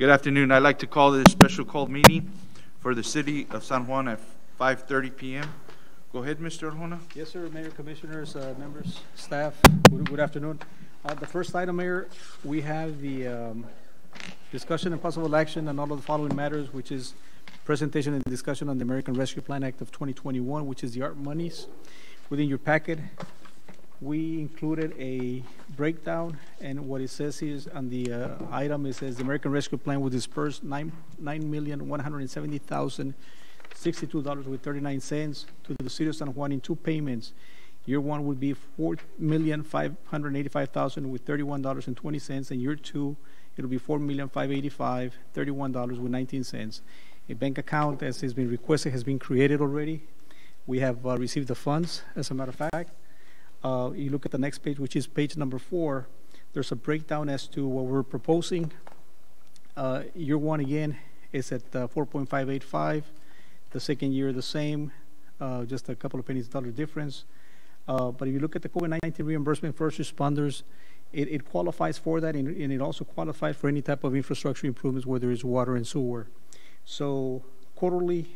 Good afternoon. I'd like to call this special call meeting for the city of San Juan at 5:30 p.m. Go ahead, Mr. Arjona. Yes, sir, Mayor, Commissioners, members, staff, good afternoon. The first item, Mayor, we have the discussion and possible action on all of the following matters, which is presentation and discussion on the American Rescue Plan Act of 2021, which is the ARP monies. Within your packet, we included a breakdown, and what it says is on the item, it says the American Rescue Plan will disperse $9,170,062.39 to the city of San Juan in two payments. Year one would be $4,585,031.20, and year two, it'll be $4,585,031.19. A bank account, as has been requested, has been created already. We have received the funds, as a matter of fact. You look at the next page, which is page number 4. There's a breakdown as to what we're proposing. Year one, again, is at 4.585. The second year, the same, just a couple of pennies dollar difference. But if you look at the COVID-19 reimbursement for first responders, it qualifies for that, and it also qualifies for any type of infrastructure improvements, whether it's water and sewer. So quarterly,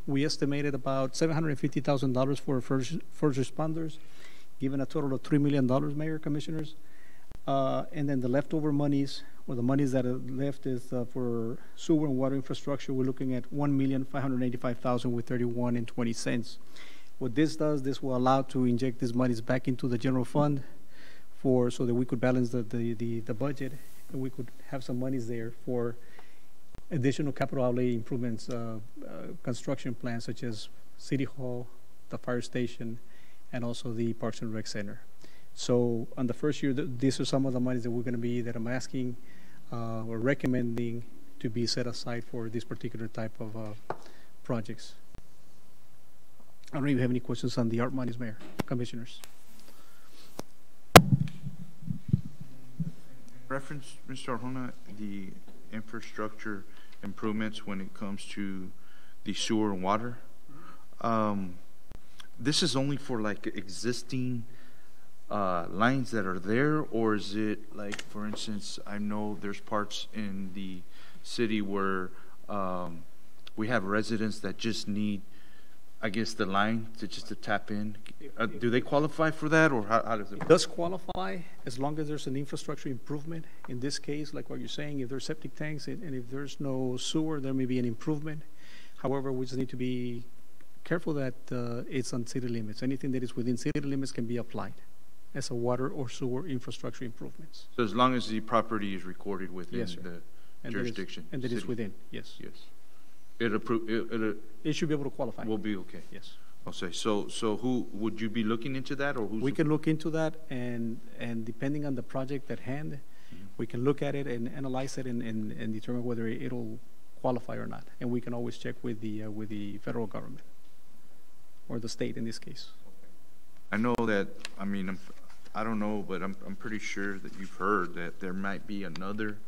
we estimated about $750,000 for first responders, given a total of $3 million, Mayor, Commissioners. And then the leftover monies, or the monies that are left, is for sewer and water infrastructure. We're looking at $1,585,031.20. What this does, this will allow to inject these monies back into the general fund so that we could balance the budget, and we could have some monies there for additional capital outlay improvements, construction plans such as City Hall, the fire station, and also the Parks and Rec Center. So on the first year, these are some of the monies that I'm asking or recommending to be set aside for this particular type of projects. I don't know if you have any questions on the ARP monies, Mayor, Commissioners. Reference, Mr. Arjona, the infrastructure improvements when it comes to the sewer and water. This is only for like existing lines that are there, or is it like, for instance, I know there's parts in the city where we have residents that just need, I guess, the line to tap in. Do they qualify for that, or how does it work? It does qualify as long as there's an infrastructure improvement. In this case, like what you're saying, if there's septic tanks and if there's no sewer, there may be an improvement. However, we just need to be careful that it's on city limits. Anything that is within city limits can be applied as a water or sewer infrastructure improvements. So as long as the property is recorded within the jurisdiction. And that is within, yes. Yes. It should be able to qualify. Will be okay. Yes. I'll say. So who would you be looking into that, or who's? We can look into that, and depending on the project at hand, we can look at it and analyze it and determine whether it'll qualify or not. And we can always check with the federal government or the state in this case. I know that. I mean, I don't know, but I'm pretty sure that you've heard that there might be another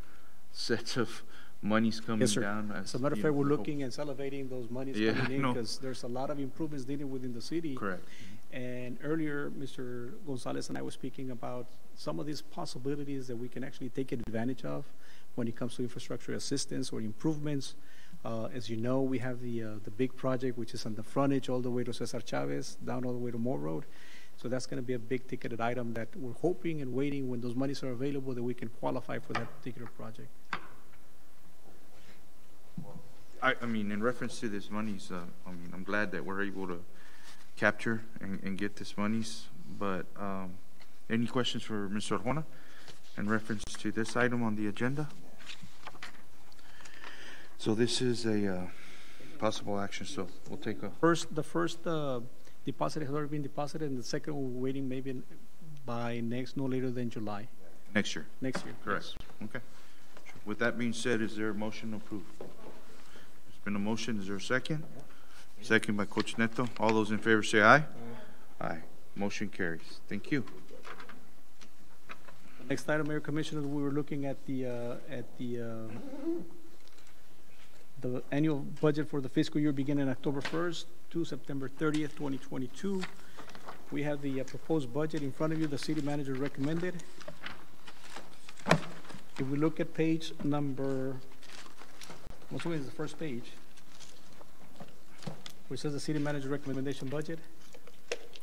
set of monies coming down. As a matter of fact, we're looking and salivating those monies coming in, because there's a lot of improvements needed within the city. Correct. And earlier, Mr. Gonzalez and I were speaking about some of these possibilities that we can actually take advantage of when it comes to infrastructure assistance or improvements. As you know, we have the big project, which is on the frontage all the way to Cesar Chavez, down all the way to Moore Road. So that's going to be a big ticketed item that we're hoping and waiting, when those monies are available, that we can qualify for that particular project. I mean, in reference to this monies, I mean, I'm glad that we're able to capture and get this monies. But any questions for Mr. Arjona in reference to this item on the agenda? So this is a possible action. So we'll take a the first deposit has already been deposited, and the second we're waiting maybe by no later than July. Next year. Next year. Correct. Yes. Okay. With that being said, is there a motion to approve? There's been a motion. Is there a second? Second by Coach Neto. All those in favor say aye. Aye. Motion carries. Thank you. Next item, Mayor, Commissioners, we were looking at the annual budget for the fiscal year beginning October 1st to September 30th, 2022. We have the proposed budget in front of you. The city manager recommended. If we look at page number I'm assuming it's the first page, where it says the city manager recommendation budget.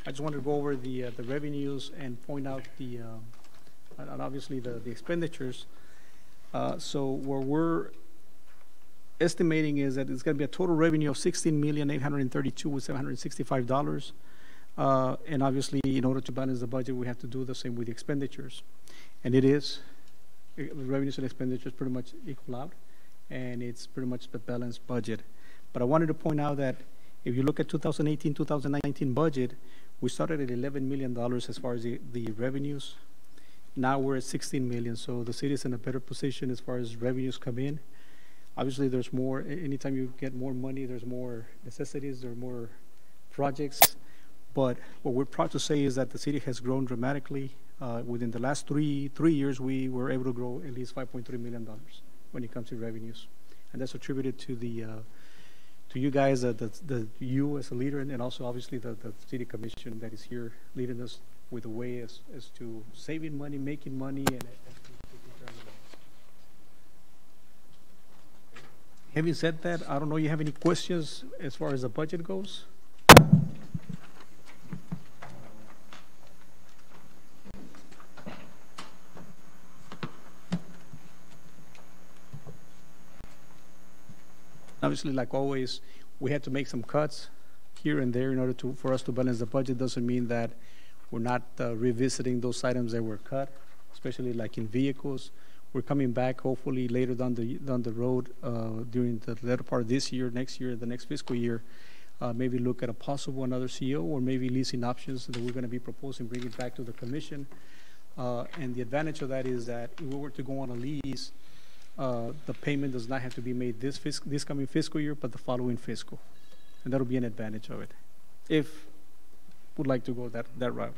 I just wanted to go over the revenues and point out and obviously the expenditures. So where we're estimating is that it's going to be a total revenue of $16,832,765. And obviously, in order to balance the budget, we have to do the same with the expenditures. And it is, the revenues and expenditures pretty much equal out, and it's pretty much the balanced budget. But I wanted to point out that if you look at 2018-2019 budget, we started at $11 million as far as the revenues. Now we're at 16 million, so the city is in a better position as far as revenues come in. Obviously, there's more, anytime you get more money, there's more necessities, there are more projects. But what we're proud to say is that the city has grown dramatically. Within the last three years, we were able to grow at least $5.3 million when it comes to revenues. And that's attributed to to you guys, you as a leader, and also obviously the city commission that is here leading us with a way as to saving money, making money, and having said that, I don't know, you have any questions as far as the budget goes? Obviously, like always, we had to make some cuts here and there in order for us to balance the budget. Doesn't mean that we're not revisiting those items that were cut, especially like in vehicles. We're coming back hopefully later down the road during the later part of this year, next year, the next fiscal year. Maybe look at a possible another CO or maybe leasing options that we're going to be proposing, bring it back to the commission. And the advantage of that is that if we were to go on a lease, the payment does not have to be made this coming fiscal year, but the following fiscal. And that'll be an advantage of it, if would like to go that route.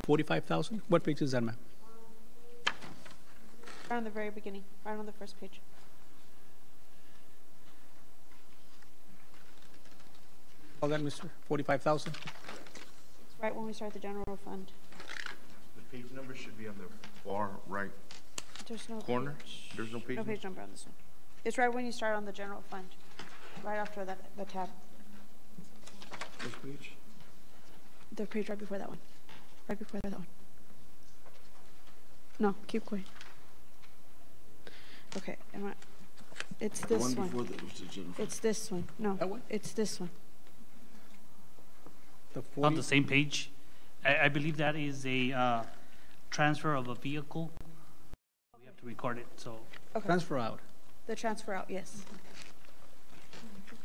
$45,000? What page is that, ma'am? Right on the very beginning, right on the first page. All that, mister? 45,000? It's right when we start the general fund. The page number should be on the far right There's no corner. page. There's no page No page number on this one. It's right when you start on the general fund, right after the tab. Which page? The page right before that one. Right before that one. No, keep going. Okay, it's this one. It's this one. No, That one? it's this one. The On the same page, I believe that is a transfer of a vehicle. We have to record it, so. Okay. transfer out. The transfer out, yes.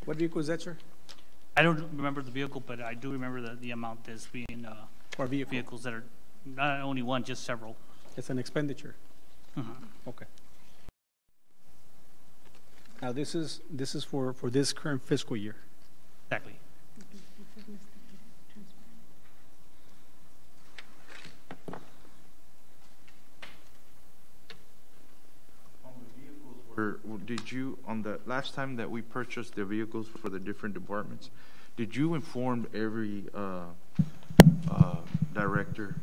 What vehicle is that, sir? I don't remember the vehicle, but I do remember the amount that's being, Or vehicle? vehicles that are, not only one, just several. It's an expenditure. Mhm. Okay. Now, this is for this current fiscal year. Exactly. Did you, on the last time that we purchased the vehicles for the different departments, did you inform every director,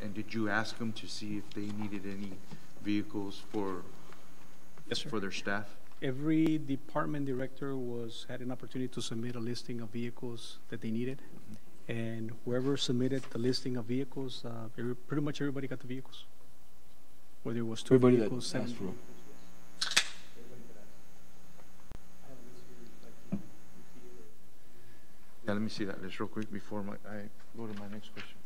and did you ask them to see if they needed any vehicles for Yes, sir. for their staff? Every department director had an opportunity to submit a listing of vehicles that they needed, and whoever submitted the listing of vehicles, pretty much everybody got the vehicles. Whether it was two Everybody that vehicles, asked for 'em. Yeah, let me see that list real quick before I go to my next question.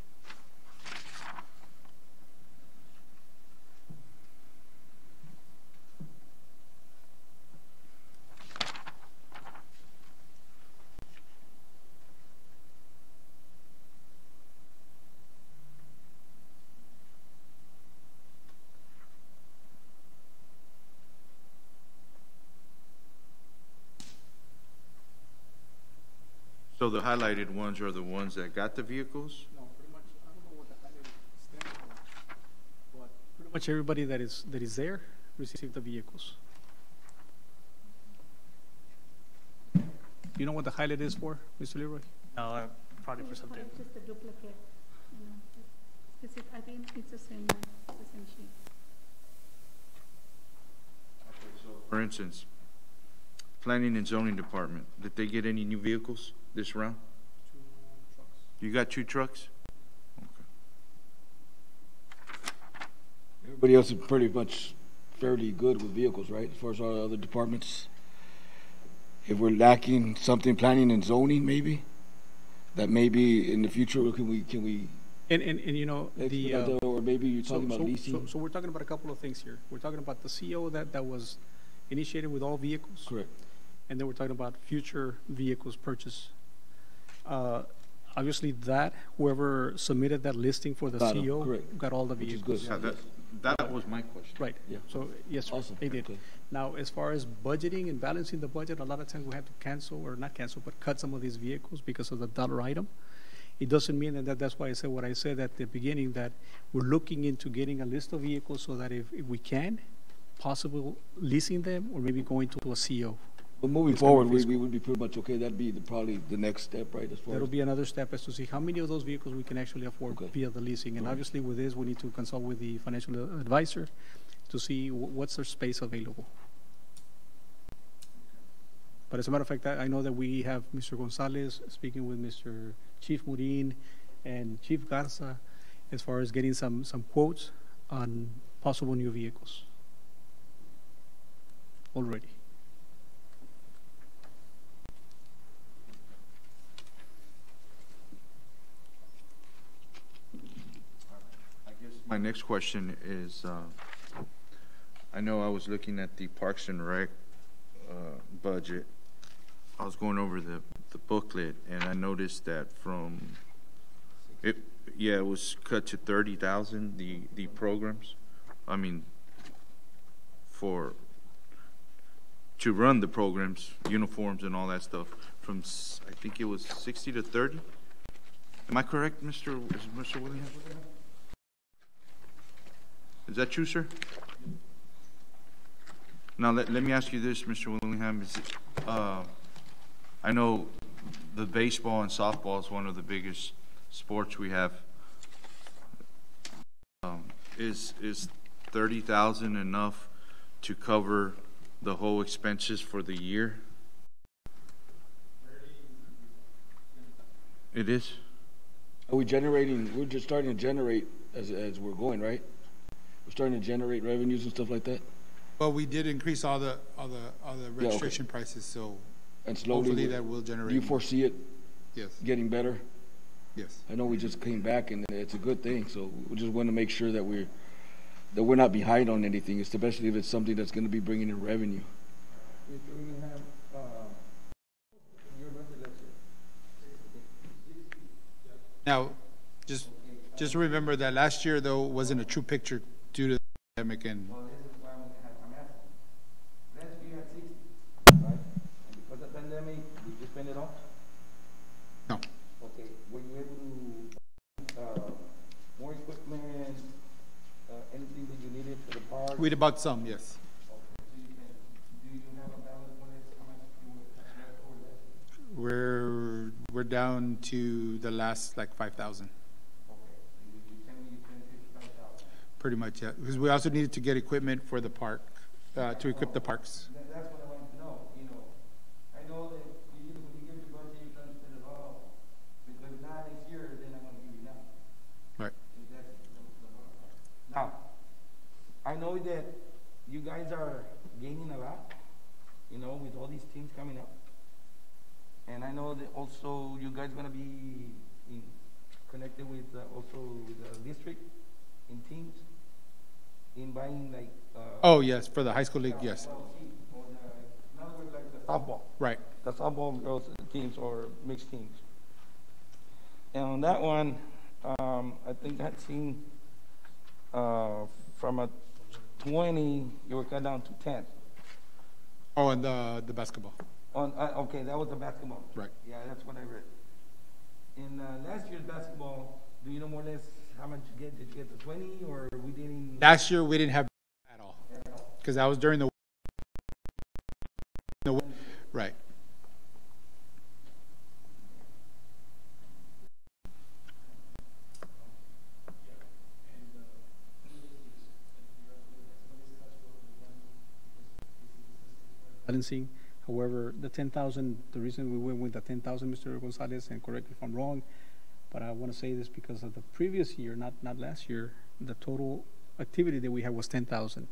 So the highlighted ones are the ones that got the vehicles? No, pretty much, I don't know what the highlighted stands for, but pretty much everybody that is there received the vehicles. You know what the highlight is for, Mr. Leroy? No, probably for something. It's just a duplicate, you know, because I think it's the same one, the same sheet. For instance, planning and zoning department, did they get any new vehicles this round? 2 trucks. You got 2 trucks? Everybody else is pretty much fairly good with vehicles, right? As far as our other departments. If we're lacking something, planning and zoning, maybe, that maybe in the future, can we, And you know, or maybe you're talking about leasing? So we're talking about a couple of things here. We're talking about the CO that was initiated with all vehicles. Correct. And then we're talking about future vehicles purchase. Obviously, whoever submitted that listing for the Got 'em, CO correct. got all the Which is vehicles. good. That was my question. Right. Yeah. So, yes, sir, Awesome. they did. Okay. Now, as far as budgeting and balancing the budget, a lot of times we have to cancel, or not cancel, but cut some of these vehicles because of the dollar item. It doesn't mean that's why I said what I said at the beginning, that we're looking into getting a list of vehicles so that if we can, possible leasing them or maybe going to a CO. But moving It's gonna forward, be we would be pretty much okay. That'd be probably the next step, right? As far That'll as, be another step as to see how many of those vehicles we can actually afford Okay. via the leasing. And Right. obviously with this, we need to consult with the financial advisor to see what's their space available. But as a matter of fact, I know that we have Mr. Gonzalez speaking with Mr. Chief Murin and Chief Garza as far as getting some quotes on possible new vehicles already. My next question is, I know I was looking at the Parks and Rec budget. I was going over the booklet, and I noticed that it was cut to 30,000, the programs. I mean, to run the programs, uniforms and all that stuff, I think it was 60 to 30. Am I correct, Mr. Williams? Is that true, sir? Now, let me ask you this, Mr. Willingham. I know the baseball and softball is one of the biggest sports we have. Is 30,000 enough to cover the whole expenses for the year? It is? are we generating? We're just starting to generate as we're going, right? We're starting to generate revenues and stuff like that. Well, we did increase all the okay. registration prices, so And slowly, hopefully that will do generate. you foresee it Yes, getting better? yes. I know we just came back, and it's a good thing. So we just want to make sure that we're not behind on anything, especially if it's something that's going to be bringing in revenue. Now, just remember that last year, though, wasn't a true picture due to the pandemic and. Well, this is why I'm asking. Last year had 60, right? And because of the pandemic, did you spend it all? No. Okay, were you able to, more equipment, anything that you needed for the park? We'd about some, yes. Okay, so do you have a balance on this, how much you would have left over last year? We're down to the last like 5,000, Okay, so you tell me you spent 55,000. pretty much, yeah. Because we also needed to get equipment for the park, to equip the parks. That's what I wanted to know, I know that usually when you give your budget, you try to spend it all, because now next year, they're not gonna give you nothing. Right. Now, I know that you guys are gaining a lot, with all these teams coming up. And I know that also you guys gonna be connected with, also with the district in teams, in buying like, Oh, yes, for the high school league, yes. in other words, like the softball. Right. The softball girls teams or mixed teams. And on that one, I think I'd seen, from a 20, you were cut down to 10. Oh, and the basketball. Okay, that was the basketball. Right. Yeah, that's what I read. In last year's basketball, do you know more or less how much you get? Did you get the 20 or we didn't? Last year, we didn't have at all, because that was during the right. balancing. However, the 10,000, the reason we went with the 10,000, Mr. Gonzalez, and correct me if I'm wrong, but I want to say this because of the previous year, not last year, the total activity that we had was 10,000.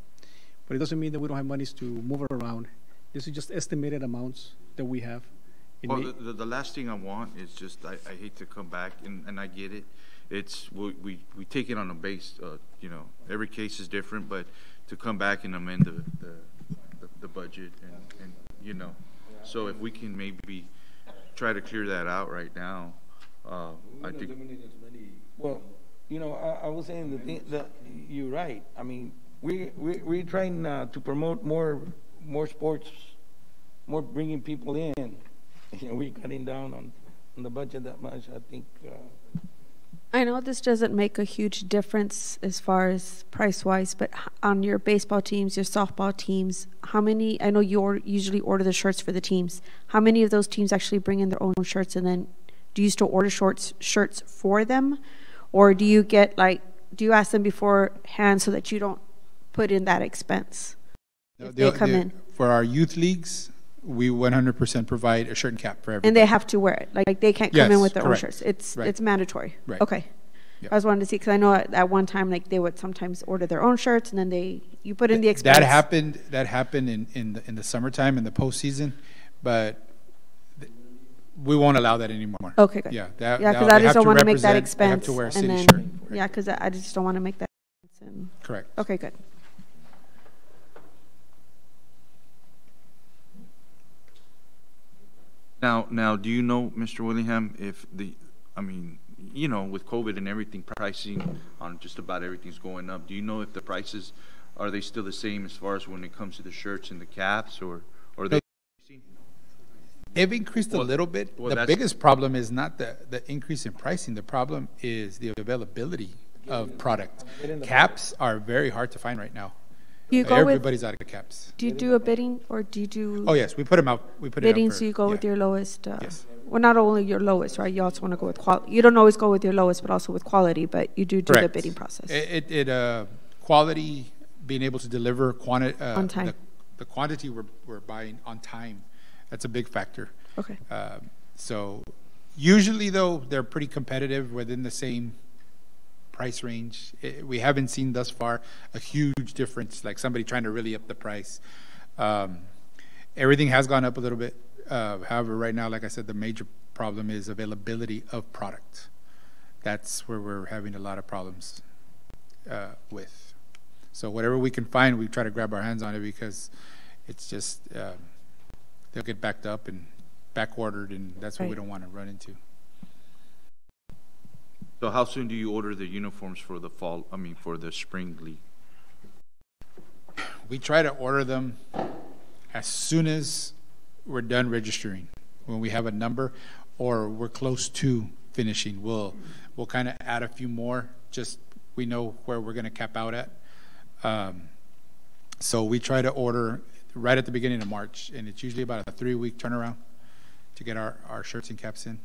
But it doesn't mean that we don't have monies to move around. This is just estimated amounts that we have. It Well, may- the last thing I want is just, I hate to come back, and I get it. It's, we take it on a base, you know, every case is different, but to come back and amend the budget and, you know, so if we can maybe try to clear that out right now, I think. Well, you know, I was saying that you're right. I mean, we're trying to promote more sports, more bringing people in. You know, we're cutting down on the budget that much. I think. I know this doesn't make a huge difference as far as price-wise, but on your baseball teams, your softball teams, how many, I know you usually order the shirts for the teams. How many of those teams actually bring in their own shirts, and then do you still order shirts for them? Or do you get, like, do you ask them beforehand so that you don't put in that expense if they come in? For our youth leagues, we 100% provide a shirt and cap for everybody. And they have to wear it. Like they can't come in Yes, with their correct. own shirts. Right. It's mandatory. Right. Okay. Yep. I was wanting to see because I know at one time like they would sometimes order their own shirts and then you put in the expense. That happened in the summertime in the postseason, but we won't allow that anymore. Okay, good. Yeah, Because I just don't want to make that expense. They have to wear a city and then, shirt. Right. Yeah, because I just don't want to make that expense. And, Correct. okay, good. Now, do you know, Mr. Willingham, if I mean, you know, with COVID and everything, pricing on just about everything's going up. Do you know if the prices, are they still the same as far as when it comes to the shirts and the caps, or they? They've increased a little bit. well, The that's- biggest problem is not the increase in pricing. The problem is the availability of product. Caps are very hard to find right now. Do you go with, Everybody's out of caps. do you do a bidding or do you do Oh, yes, we put them out. We put it out bidding for- so you go with yeah. your lowest? Yes. Well, not only your lowest, right? You also want to go with quality. You don't always go with your lowest, but also with quality, but you do the Correct. bidding process. Quality, being able to deliver On time. the quantity we're buying on time, that's a big factor. Okay. So usually, though, they're pretty competitive within the same price range. We haven't seen thus far a huge difference, like somebody trying to really up the price. Everything has gone up a little bit. However, right now, like I said, the major problem is availability of product. That's where we're having a lot of problems with. So whatever we can find, we try to grab our hands on it because it's just they'll get backed up and back ordered, and that's what we Right. don't want to run into. So how soon do you order the uniforms for the fall? I mean, for the spring league? We try to order them as soon as we're done registering. When we have a number or we're close to finishing, we'll kind of add a few more. Just we know where we're going to cap out at. So we try to order right at the beginning of March, and it's usually about a 3-week turnaround to get our shirts and caps in.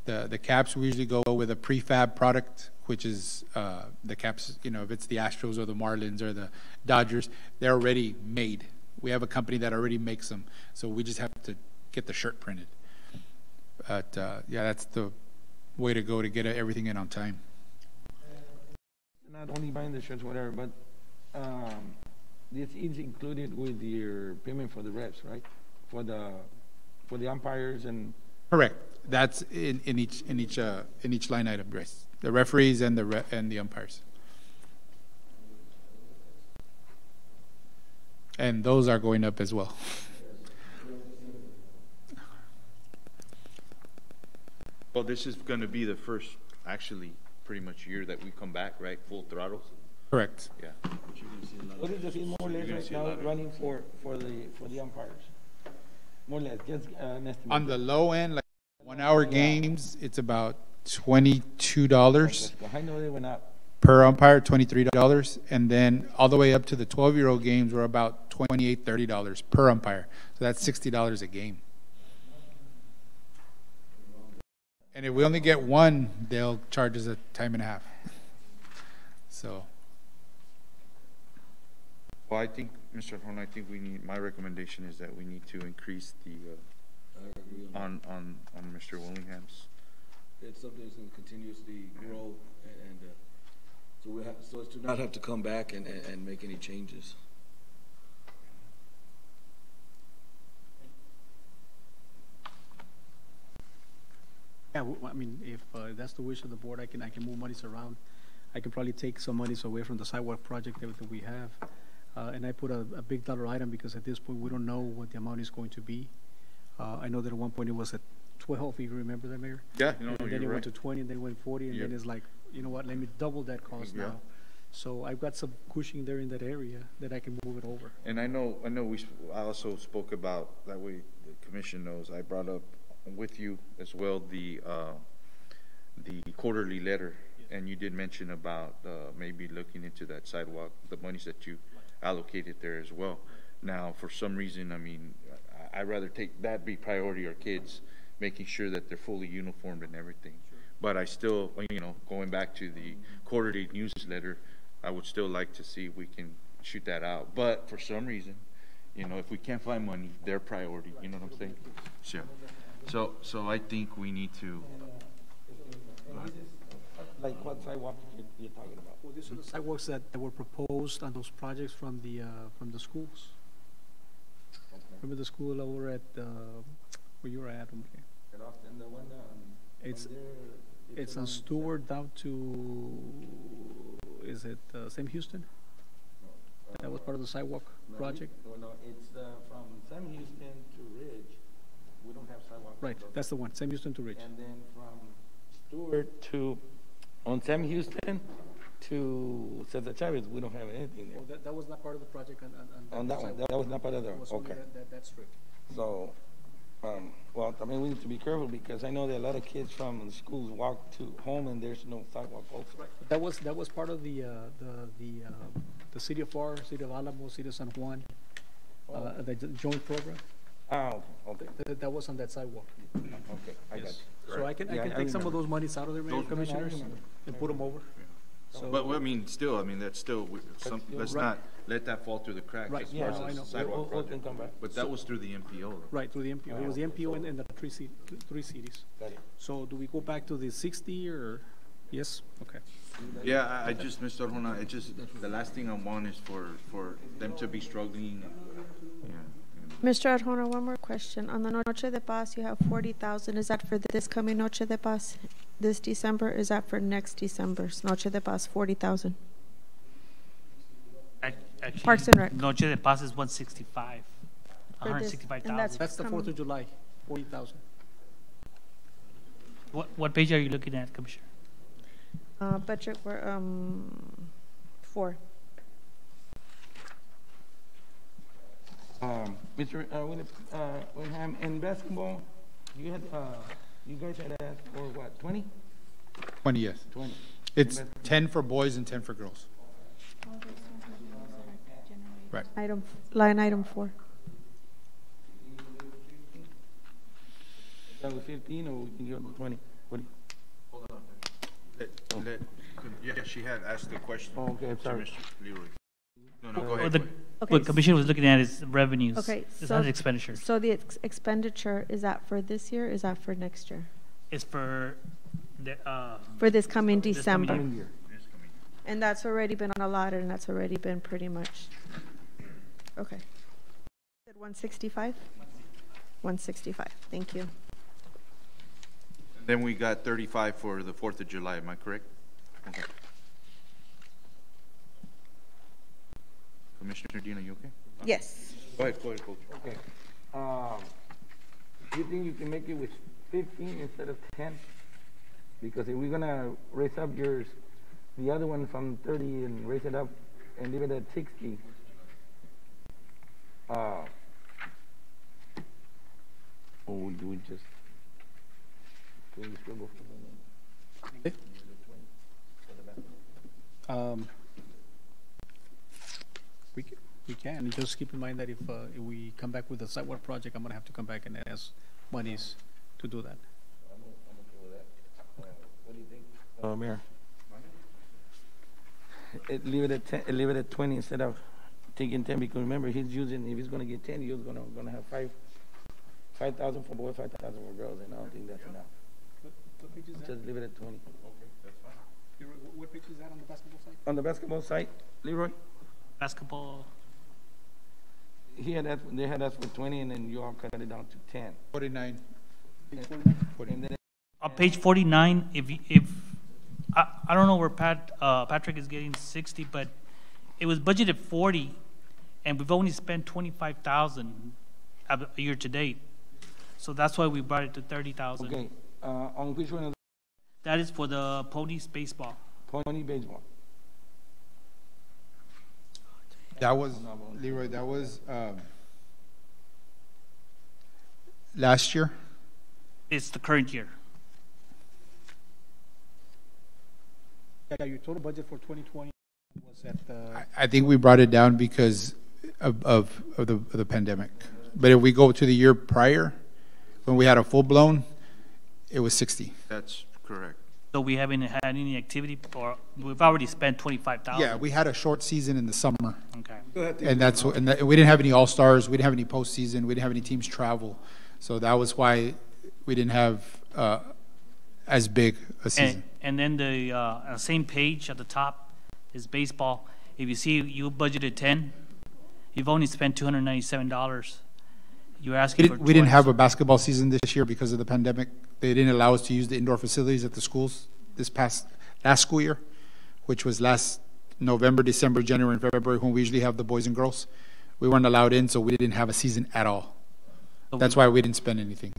The caps, we usually go with a prefab product, which is the caps, you know, if it's the Astros or the Marlins or the Dodgers, they're already made. We have a company that already makes them, so we just have to get the shirt printed. But, yeah, that's the way to go to get everything in on time. Not only buying the shirts, whatever, but this is included with your payment for the refs, right? For the umpires and. Correct. That's in each line item, yes. The referees and the umpires. And those are going up as well. Well, this is going to be the first, actually, pretty much year that we come back, right? Full throttle? Correct. Yeah. What is the fee more or less right now running for the umpires? More or less, just an estimate. On the low end, like 1-hour games, it's about $22 I know they went up. per umpire, $23, and then all the way up to the 12-year-old games, we're about $28, $30 per umpire. So that's $60 a game. And if we only get one, they'll charge us a time and a half. So Well, I think Mr. Hon, I think we need, my recommendation is that we need to increase the, I agree on that. on Mr. Willingham's. It's something that's going to continuously grow, and so we have, so as to not have to come back and make any changes. Yeah, I mean, if that's the wish of the board, I can move monies around. I can probably take some monies away from the sidewalk project that we have. And I put a big dollar item because at this point, we don't know what the amount is going to be. I know that at one point it was at 12, if you remember that, Mayor? Yeah, no, And then you're it right. went to 20, and then it went 40, and then Yep. it's like, you know what, let me double that cost Yeah. now. So I've got some cushion there in that area that I can move it over. And I know, I also spoke about, that way the commission knows, I brought up with you as well the quarterly letter. And you did mention about, maybe looking into that sidewalk, the monies that you allocated there as well. Now, for some reason, I mean, I'd rather take that be priority, our kids, making sure that they're fully uniformed and everything. But I still, you know, going back to the quarterly newsletter, I would still like to see if we can shoot that out. But for some reason, you know, if we can't find money, their priority, you know what I'm saying? Sure. So I think we need to, Like what sidewalk you're talking about? Well, these are the sidewalks that were proposed on those projects from the schools. Remember the school over at, where you were at? And the one, It's, from there, it's on Stewart down to, is it Sam Houston? That was part of the sidewalk project? No, it's from Sam Houston to Ridge. We don't have sidewalks. Right, that's the one, Sam Houston to Ridge. And then from Stewart to, on Sam Houston to Cesar Chavez, we don't have anything there. Well, that was not part of the project On that one, that was not part of the, It was only okay. that strip. So, well, I mean, we need to be careful because I know that a lot of kids from the schools walk to home and there's no sidewalk also. That was part of the city of FAR, city of Alamo, city of San Juan, the joint program. Oh, okay, That was on that sidewalk. okay, I got you. So I can Yeah, I take some of remember. those monies out of there, Mayor, Those- Commissioners, remember. and put them over. So, but I mean, still, I mean, that's still, let's Right. not let that fall through the cracks Right, as yeah, far no, I as know. the sidewalk We'll can project. come back. But that was through the MPO. though. right, through the MPO. It was the MPO and the three cities. Got it. So do we go back to the 60 or, yes? Okay. Yeah, I just, Mr. Arjona, it just, the last thing I want is for them to be struggling. Yeah. Mr. Arjona, one more question. On the Noche de Paz, you have 40,000. Is that for this coming Noche de Paz this December? Is that for next December's Noche de Paz, 40,000? Actually, Parks and Rec. Noche de Paz is 165, For this- and 165,000. That's the 4th of July, 40,000. What page are you looking at, Commissioner? Budget, 4. Mr. Willingham, in basketball, you guys had asked for what, 20? 20, yes. 20. It's 10 for boys and 10 for girls. Right. Line item 4. That was 15, or we can give them 20? What do you- Yeah, she had asked the question. Oh, okay, I'm to sorry. Mr. Leroy. No, go Well, ahead. the, go ahead. Okay. what Commissioner was looking at is revenues. Okay, It's so- not expenditures. So the expenditure, is that for this year? Is that for next year? It's for the, For this coming This December? coming Coming year. And that's already been allotted, and that's already been pretty much, okay. 165? 165, thank you. Then we got 35 for the 4th of July, am I correct? Okay. Commissioner Dean, are you okay? Yes. Go ahead, Coach. Okay. You think you can make it with 15 instead of 10? Because if we're gonna raise up yours, the other one from 30 and raise it up and leave it at 60. Or do we just? Can we still go for the? We can. Just keep in mind that if we come back with a sidewalk project, I'm gonna have to come back and ask monies to do that. I'm okay with that. What do you think? Mayor. Leave it at 10, leave it at 20 instead of taking 10, because remember, he's using, if he's gonna get 10, he's gonna have 5,000 for boys, 5,000 for girls, and I don't think that's enough. What page is that? Just leave it at 20. What page is that on the basketball side? On the basketball site, Leroy, Basketball, they had asked for 20, and then you all cut it down to 10. 49. And then on page 49, if I don't know where Patrick is getting 60, but it was budgeted 40, and we've only spent 25,000 a year to date. So that's why we brought it to 30,000. okay, on which one of That is for the ponies baseball. the pony baseball? That was, Leroy, that was last year. It's the current year. Yeah, your total budget for 2020 was at, I think we brought it down because of the pandemic. But if we go to the year prior, when we had a full-blown, it was 60. That's correct. So we haven't had any activity, or we've already spent 25,000. Yeah, we had a short season in the summer. Okay. And that's and we didn't have any all-stars, we didn't have any postseason, we didn't have any teams travel. So that was why we didn't have as big a season. And then the same page at the top is baseball. If you see you budgeted 10, you've only spent $297. You're asking for We didn't 20. have a basketball season this year because of the pandemic. They didn't allow us to use the indoor facilities at the schools last school year, which was last November, December, January, and February, when we usually have the boys and girls. We weren't allowed in, so we didn't have a season at all. So That's why we didn't spend anything.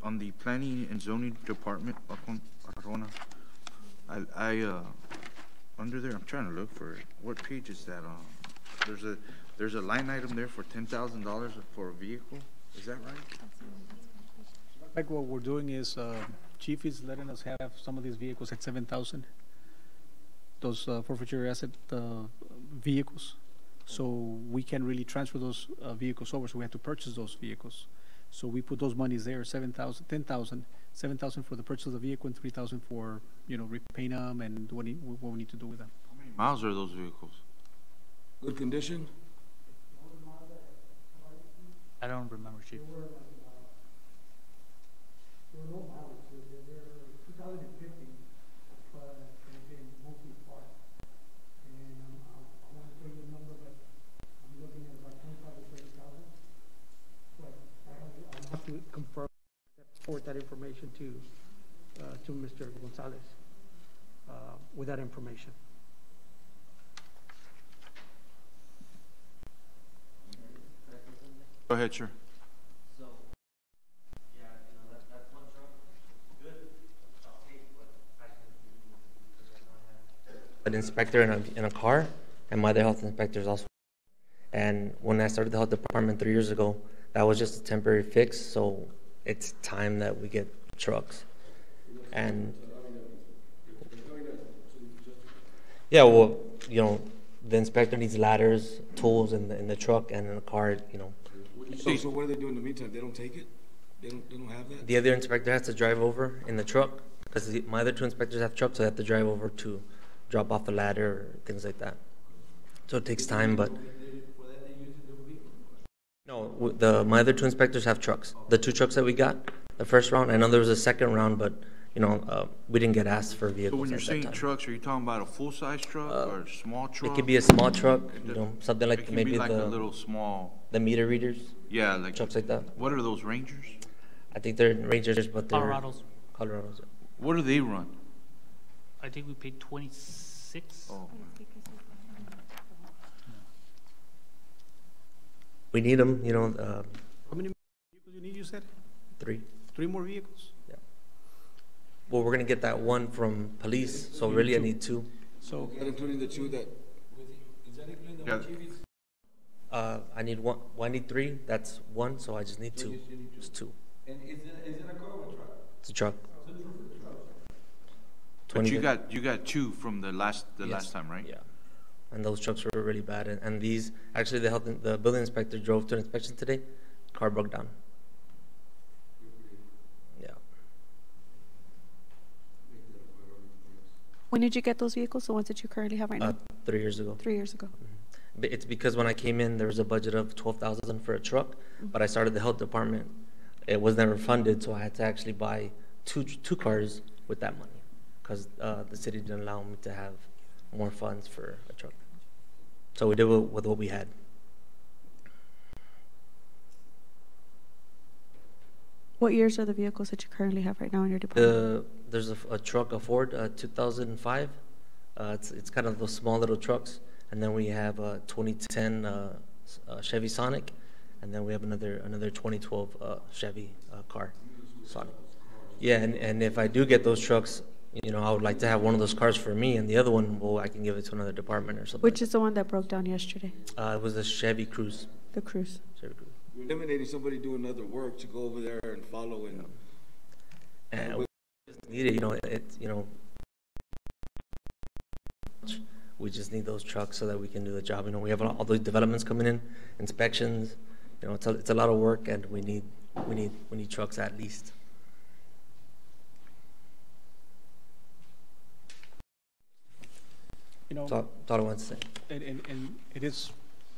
On the planning and zoning department, Arjona, under there, I'm trying to look for it. What page is that on? There's a line item there for $10,000 for a vehicle. Is that right? like what we're doing is, Chief is letting us have some of these vehicles at 7,000. Those forfeiture asset vehicles. So we can really transfer those vehicles over, so we have to purchase those vehicles. So we put those monies there, 7,000, 10,000, 7,000 for the purchase of the vehicle and 3,000 for, repaint them and what we need to do with them. How many miles are those vehicles? Good condition? I don't remember, Chief. Have to confirm, forward that information to Mr. Gonzalez with that information. Go ahead, sir. So, yeah, that's one truck. Good. I'll take what I can do. An inspector in a car, and my other health inspector is also. And when I started the health department 3 years ago, that was just a temporary fix. So it's time that we get trucks. And yeah, well, the inspector needs ladders, tools in the truck and in the car. So what do they do in the meantime? They don't take it? They don't have that? The other inspector has to drive over in the truck because my other two inspectors have trucks, so they have to drive over to drop off the ladder or things like that. So it takes time, but no, my other two inspectors have trucks. The two trucks that we got, the first round, I know there was a second round, but we didn't get asked for vehicles. So when you're at saying that time. trucks, are you talking about a full-size truck or a small truck? It could be a small truck, something It like can maybe be like a little small, the meter readers, yeah, like trucks like that. What are those Rangers? I think they're Rangers, but they're Colorados. Colorados. What do they run? I think we paid 26. Oh, We need them, How many vehicles you need, you said? 3. 3 more vehicles? Well, we're gonna get that one from police, so really I need 2. So, Is that including the two that, is that including the Yeah. one, Chief? I need one. Well, I need three. That's one, so I just need So two. you still need two. Just two. And is it a car or a truck? It's a truck. But 20 you got two from the last Yes. time, right? Yeah. And those trucks were really bad. And these, actually, the building inspector drove to an inspection today. Car broke down. Yeah. When did you get those vehicles, the ones that you currently have right now? 3 years ago. 3 years ago. It's because when I came in, there was a budget of 12,000 for a truck, but I started the health department. It was never funded, so I had to actually buy two cars with that money because the city didn't allow me to have more funds for a truck. So we did with what we had. What years are the vehicles that you currently have right now in your department? There's a truck, a Ford 2005. It's kind of those small little trucks. And then we have a 2010 Chevy Sonic, and then we have another 2012 Chevy car, Sonic. Yeah, and if I do get those trucks, I would like to have one of those cars for me, and the other one, well, I can give it to another department or something. Which is the one that broke down yesterday? It was a Chevy Cruze. The Cruise. Chevy Cruze. You're eliminating somebody doing other work to go over there and follow And we just need it, we just need those trucks so that we can do the job. We have all those developments coming in, inspections. It's a lot of work, and we need trucks at least. That's all I want to say. And it is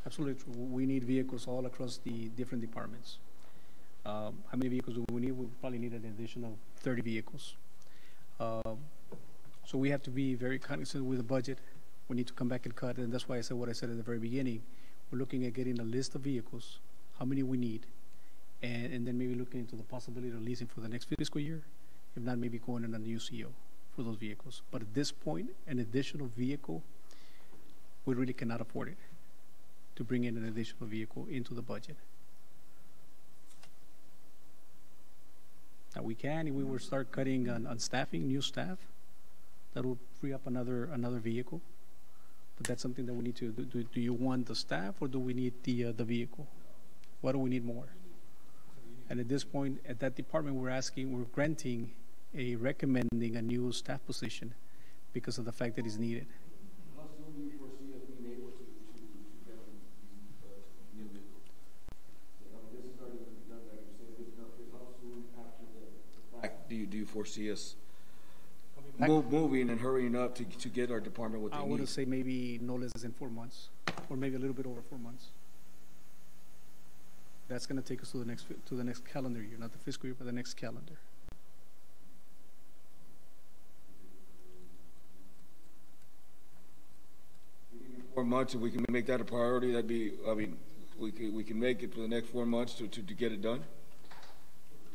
absolutely true. We need vehicles all across the different departments. How many vehicles do we need? We probably need an additional 30 vehicles. So we have to be very cognizant with the budget. We need to come back and cut, and that's why I said what I said at the very beginning. We're looking at getting a list of vehicles, how many we need, and then maybe looking into the possibility of leasing for the next fiscal year, if not, maybe going in a new CO for those vehicles. But at this point, an additional vehicle, we really cannot afford it to bring in an additional vehicle into the budget. Now we can, if we were to start cutting on staffing, new staff, that will free up another vehicle. But that's something that we need to do. Do you want the staff, or do we need the vehicle? What do we need more? And at this point, at that department, we're granting recommending a new staff position because of the fact that it's needed. How soon do you foresee us being able to get new vehicles? This is already going to be done, like you said. How soon after the fact do you foresee us moving and hurrying up to get our department what they need? I would say maybe no less than 4 months, or maybe a little bit over 4 months. That's going to take us to the next calendar year, not the fiscal year, but the next calendar. Four months, if we can make that a priority, that'd be. I mean, we can make it for the next 4 months to get it done.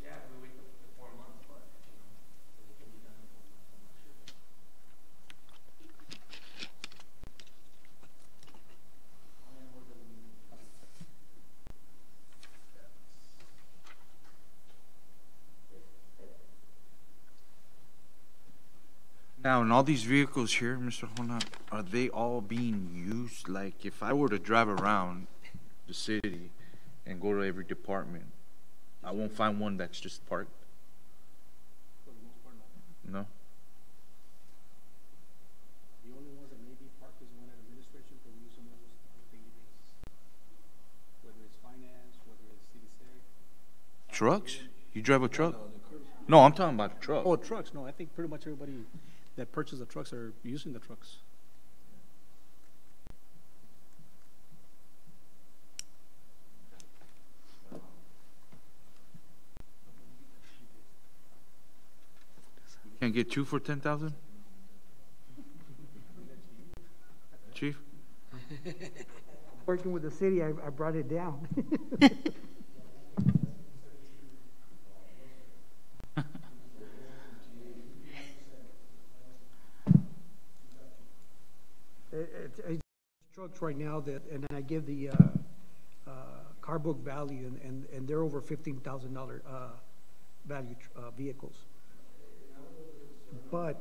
Yeah, we wait for 4 months, but it can be done in 4 months. Now, in all these vehicles here, Mr. Juan, are they all being used? Like, if I were to drive around the city and go to every department, I won't find one that's just parked? For the most part, no. No? The only ones that may be parked is one at administration, but we use some of those on a daily basis. Whether it's finance, whether it's CDC. Trucks? You drive a truck? No, I'm talking about a truck. Oh, trucks. No, I think pretty much everybody that purchase the trucks are using the trucks. Can't get two for 10,000? Chief? Working with the city, I brought it down. It's trucks right now that, and I give the car book value, and they're over $15,000 value vehicles. But,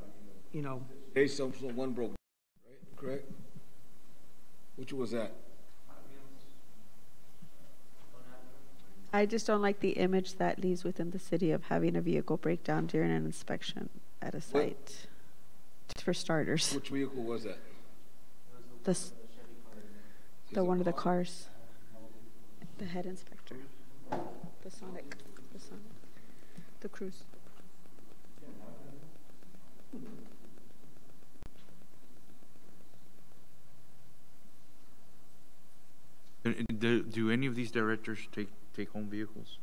you know, Hey, some one broke, right? Correct? Which was that? I just don't like the image that leaves within the city of having a vehicle break down during an inspection at a site, for starters. Which vehicle was that? This, the one of the cars, the head inspector, the Sonic, the Cruise. Do any of these directors take home vehicles?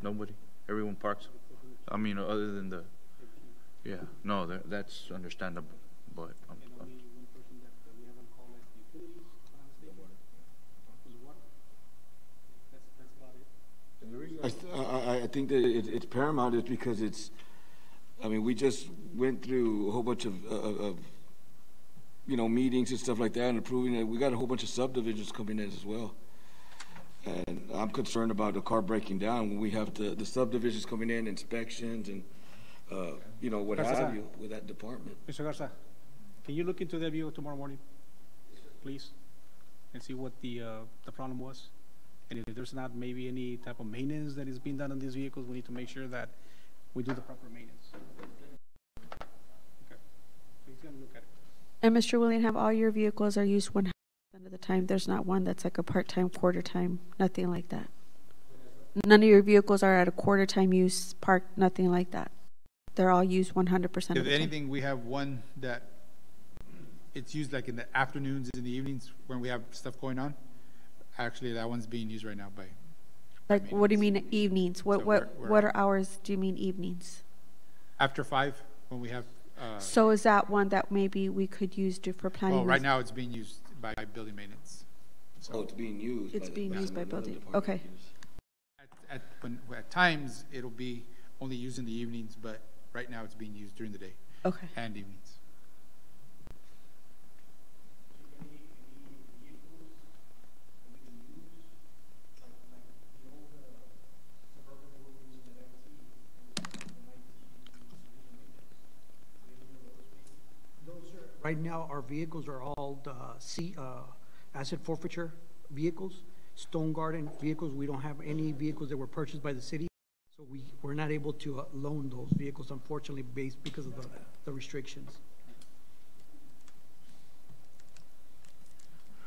Nobody? Everyone parks? I mean, other than the, yeah, no, that's understandable, but I think that it's paramount is because it's, I mean, we just went through a whole bunch of you know, meetings and stuff like that and approving it. We got a whole bunch of subdivisions coming in as well. And I'm concerned about the car breaking down when we have the subdivisions coming in, inspections and, you know, what have you with that department. Mr. Garza, can you look into that vehicle tomorrow morning, please, and see what the problem was? And if there's not maybe any type of maintenance that is being done on these vehicles, we need to make sure that we do the proper maintenance. Okay, please gonna look at it. And Mr. William, all your vehicles are used 100% of the time. There's not one that's like a part-time, quarter-time, nothing like that. None of your vehicles are at a quarter-time use, park, nothing like that. They're all used 100% of the time. If anything, we have one that it's used like in the afternoons and the evenings when we have stuff going on. Actually, that one's being used right now by. Like, what do you mean evenings? What So we're what are hours do you mean evenings? After 5, when we have. So is that one that maybe we could use for planning? Well, right now it's being used by building maintenance. So it's being used. It's being used by another building. department. Okay. At times it'll be only used in the evenings, but right now it's being used during the day. Okay. And evenings. Right now, our vehicles are all asset forfeiture vehicles, Stone Garden vehicles. We don't have any vehicles that were purchased by the city, so we're not able to loan those vehicles, unfortunately, because of the restrictions.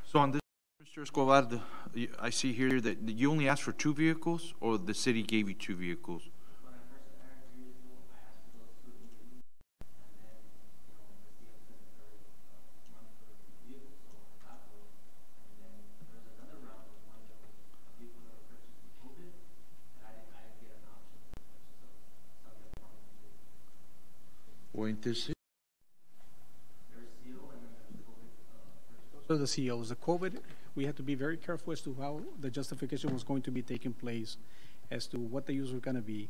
so on this, Mr. Escobar, I see here that you only asked for 2 vehicles, or the city gave you 2 vehicles? Wait to see. So the CEOs, the COVID, we had to be very careful as to how the justification was going to be taking place, as to what the use was going to be.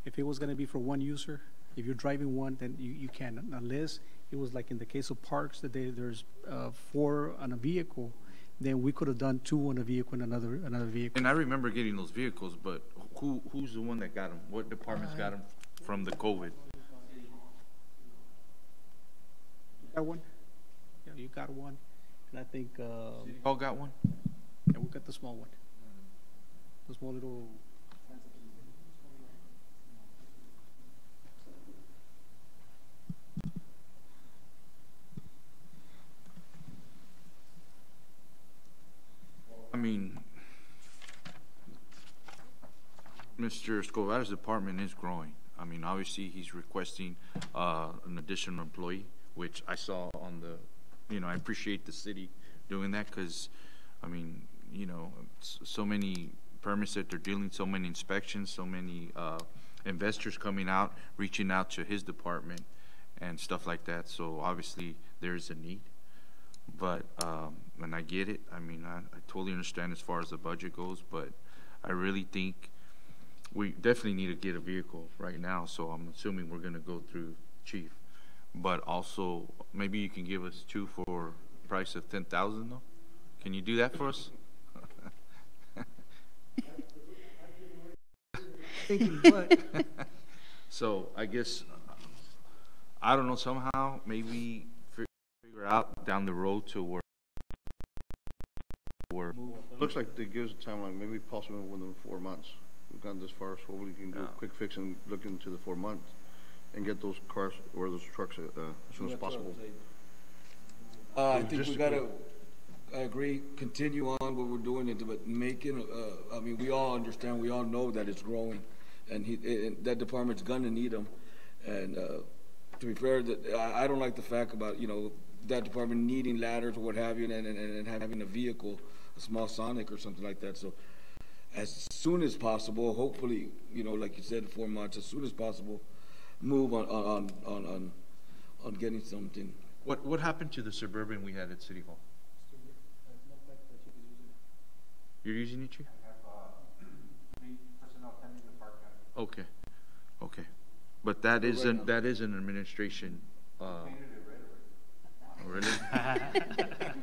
If it was going to be for one user, if you're driving one, then you can, unless it was like in the case of parks, that there's 4 on a vehicle, then we could have done 2 on a vehicle and another vehicle. And I remember getting those vehicles, but who's the one that got them? What departments got them from the COVID? Got one? Yeah, you got one. And I think, All got one? yeah, we got the small one. The small little. I mean, Mr. Escobar's department is growing. I mean, obviously, he's requesting an additional employee, which I saw on the, you know, I appreciate the city doing that because, I mean, you know, so many permits that they're dealing, so many inspections, so many investors coming out, reaching out to his department and stuff like that. So obviously, there's a need. But, and I get it. I mean, I totally understand as far as the budget goes, but I really think we definitely need to get a vehicle right now. So I'm assuming we're going to go through chief. But also, maybe you can give us 2 for a price of $10,000 though? Can you do that for us? Thinking what? So I guess, I don't know, somehow, maybe figure out down the road to where Looks like they give us a timeline, maybe possibly within 4 months. gone this far, so hopefully we can do a Yeah. quick fix and look into the 4 months and get those cars or those trucks as soon as possible. I think we gotta, I agree, continue on what we're doing, but making, I mean, we all understand, we all know that it's growing, and that department's gonna need them. And, to be fair, I don't like the fact about, that department needing ladders or what have you, and having a vehicle, a small Sonic or something like that. So as soon as possible, hopefully, like you said, 4 months, as soon as possible, move on getting something. What happened to the Suburban we had at City Hall? You're using it, Chief? I have 3 personnel attending the park. Okay, okay. But that is an administration, oh, really?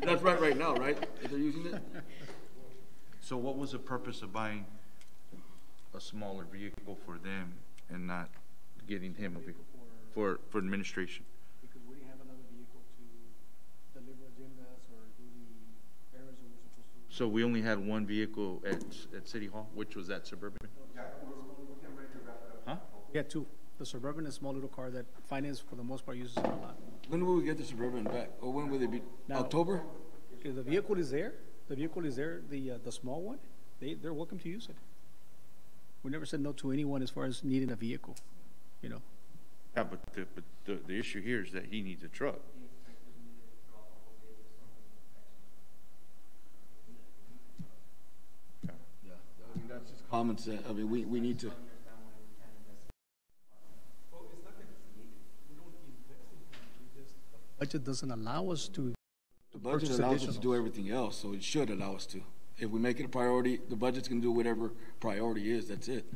That's right now, right? If they're using it? So what was the purpose of buying a smaller vehicle for them and not getting him a vehicle for administration? Because we didn't have another vehicle to deliver agendas or do the errands that we're supposed to. So we only had one vehicle at City Hall, which was that Suburban? Huh? We had 2. The Suburban is a small little car that finance, for the most part, uses it a lot. When will we get the Suburban back? Or when will they be? Now- October? If the vehicle is there, the small one, they're welcome to use it. We never said no to anyone as far as needing a vehicle, Yeah, but the issue here is that he needs a truck. Yeah, I mean, that's just common sense. I mean, we need to. Budget doesn't allow us to The budget purchase allows us to additionals. do everything else, so it should allow us to. If we make it a priority, the budget's gonna do whatever priority is, that's it.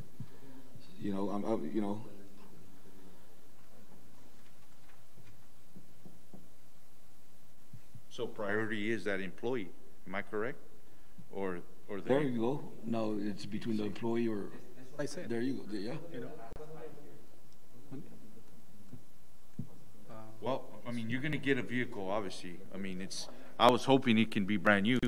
So priority is that employee, am I correct? Or There you go. No, it's between the employee or, That's what I said. there you go, yeah. Well, I mean, you're gonna get a vehicle, obviously. I mean, I was hoping it can be brand new,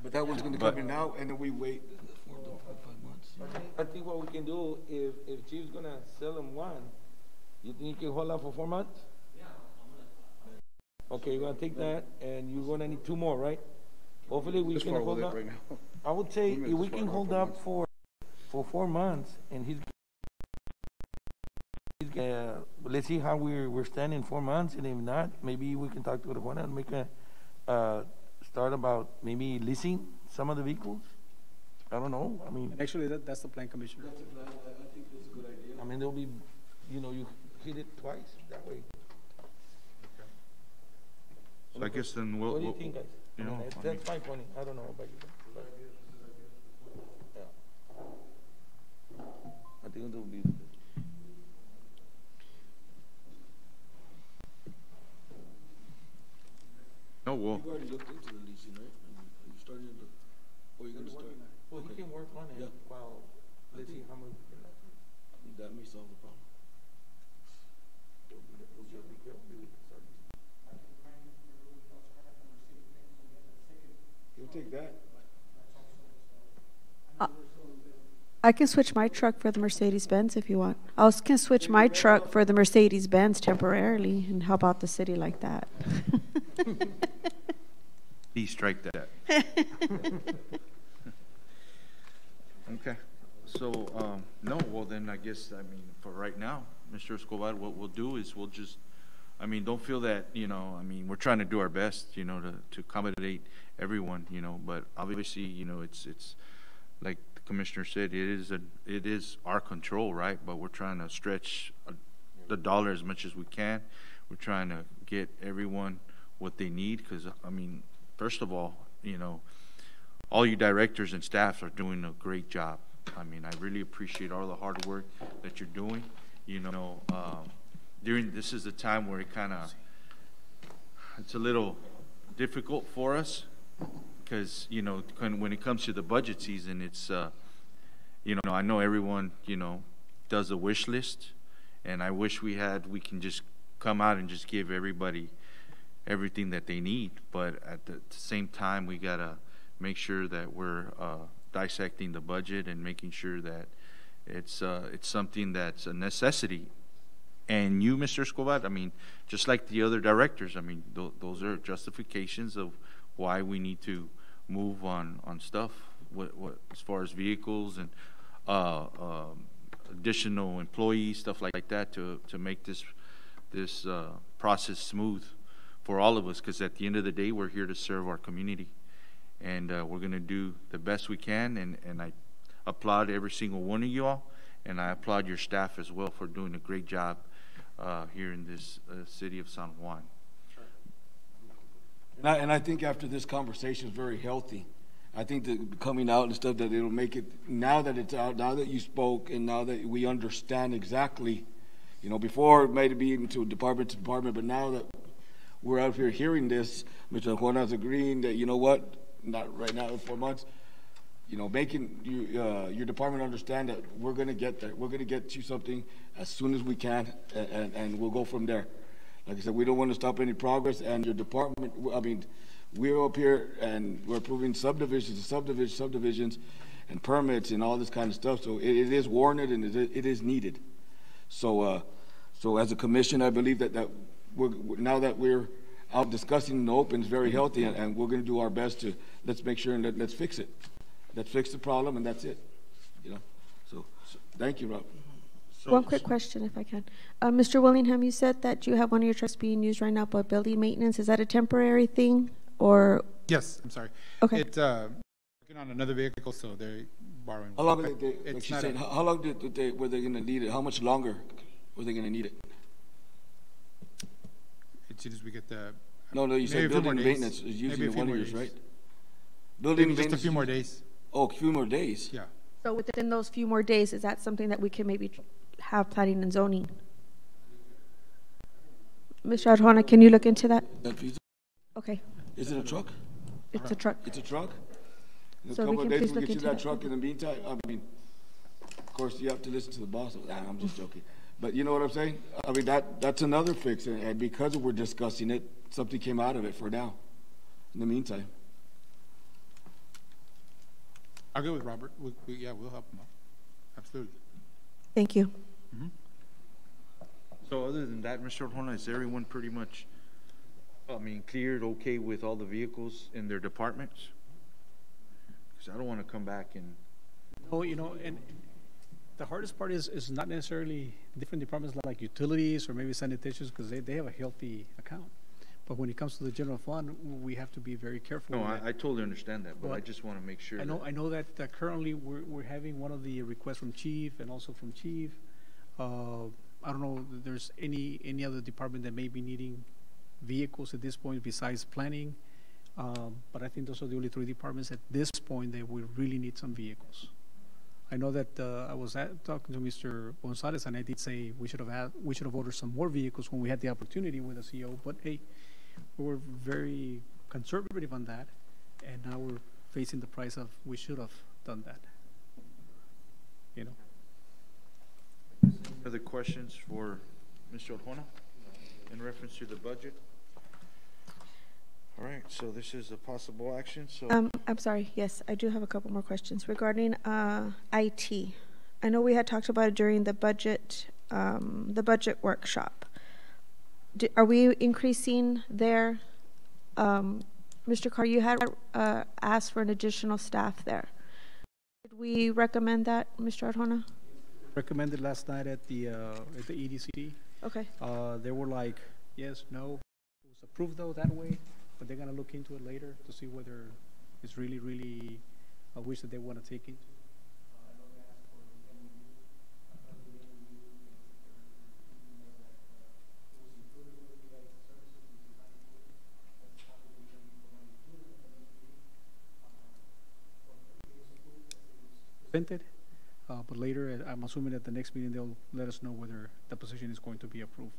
But that one's gonna come in now, and then we wait 4 to 5 months. I think what we can do, if Chief's gonna sell them one, you think you can hold out for 4 months? Yeah. Okay, you're gonna take that, and you're gonna need 2 more, right? Hopefully we This can far hold with it up. right now. I would say We made if this we far can now, hold 4 up months. for 4 months, and he's let's see how we're standing 4 months, and if not, maybe we can talk to the Juan and make a start about maybe leasing some of the vehicles. I don't know. I mean, And actually, that's the plan, Commissioner. I mean, there'll be, you hit it twice that way. So I guess then What do you think, guys? you know, I That's mean- fine, Tony. I don't know about you. But, yeah. I think it'll be. No, well, You've already looked into the leasing, right? Are you starting to, or you're gonna start? Well, he can work on it Yeah. while, let's see how much. That may solve the problem. You'll take that. I can switch my truck for the Mercedes-Benz if you want. I can switch my truck for the Mercedes-Benz temporarily and help out the city like that. please strike that. Okay, so, no, well then I guess, for right now, Mr. Escobar, what we'll do is we'll just, don't feel that, we're trying to do our best, to accommodate everyone, but obviously, it's like the commissioner said, it is our control, right? But we're trying to stretch the dollar as much as we can. We're trying to get everyone what they need, because, first of all, all you directors and staffs are doing a great job. I really appreciate all the hard work that you're doing. This is the time where it's a little difficult for us, because, when it comes to the budget season, it's, I know everyone, does a wish list, and I wish we can just come out and just give everybody everything that they need. But at the same time, we gotta make sure that we're dissecting the budget and making sure that it's something that's a necessity. And you, Mr. Escobar, I mean, just like the other directors, I mean, those are justifications of why we need to move on stuff, what as far as vehicles and additional employees, stuff like that, to make this process smooth for all of us. Because at the end of the day, we're here to serve our community, and we're going to do the best we can. And I applaud every single one of you all, and I applaud your staff as well for doing a great job here in this city of San Juan. And I think after this conversation is very healthy. I think that coming out and stuff, that it'll make it, now that it's out, now that you spoke, and now that we understand exactly, you know, before it might be into department to department, but now that we're out here hearing this, Mr. Juan's agreeing that, you know what, not right now in 4 months, you know, making your department understand that we're going to get there. We're going to get you something as soon as we can, and we'll go from there. Like I said, we don't want to stop any progress, and your department, I mean, we're up here and we're approving subdivisions and permits and all this kind of stuff. So it is warranted and it is needed. So so as a commission, I believe that now that we're out discussing in the open, it's very healthy, and we're going to do our best to, let's make sure and let's fix it. Let's fix the problem, and that's it. You know. So thank you, Rob. One quick question, if I can. Mr. Willingham, you said that you have one of your trucks being used right now, but building maintenance, is that a temporary thing, or? Yes, I'm sorry. Okay. It's working on another vehicle, so they're borrowing. How long did they, like she said, how long were they going to need it? How much longer were they going to need it? As soon as we get the. No, you said building maintenance is usually one of yours, right? Building maybe maintenance. Just a few more days. Oh, a few more days. Yeah. So within those few more days, is that something that we can maybe have planning and zoning? Mr. Arjona, can you look into that? Okay. Is it a truck? It's a truck. It's a truck? In So a we couple can of days, please we'll look get you into that that. truck. In the meantime, I mean, of course, you have to listen to the boss. I'm just joking. But you know what I'm saying? I mean, that's another fix. And because we're discussing it, something came out of it for now. In the meantime. I'll go with Robert. Yeah, we'll help him out. Absolutely. Thank you. Mm-hmm. So other than that, Mr. Arjona, is everyone pretty much, I mean, cleared, okay with all the vehicles in their departments? Because I don't want to come back and. Oh, you know, and the hardest part is not necessarily different departments like utilities or maybe sanitation, because they have a healthy account. But when it comes to the general fund, we have to be very careful. No, I totally understand that, but I just want to make sure. I know that currently we're having one of the requests from Chief and also from Chief. I don't know if there's any other department that may be needing vehicles at this point besides planning. But I think those are the only three departments at this point that will really need some vehicles. I know that I was talking to Mr. Gonzalez, and I did say we should have ordered some more vehicles when we had the opportunity with the CEO. But hey, we were very conservative on that, and now we're facing the price of we should have done that. You know. Other questions for Mr. Arjona in reference to the budget? All right, so this is a possible action. So I'm sorry. Yes, I do have a couple more questions regarding IT. I know we had talked about it during the budget workshop. Are we increasing there? Mr. Carr, you had asked for an additional staff there. Did we recommend that, Mr. Arjona? Recommended last night at the EDC. Okay. They were like, yes, no. It was approved though that way, but they're gonna look into it later to see whether it's really a wish that they want to take into. Presented, but later, I'm assuming at the next meeting they'll let us know whether the position is going to be approved.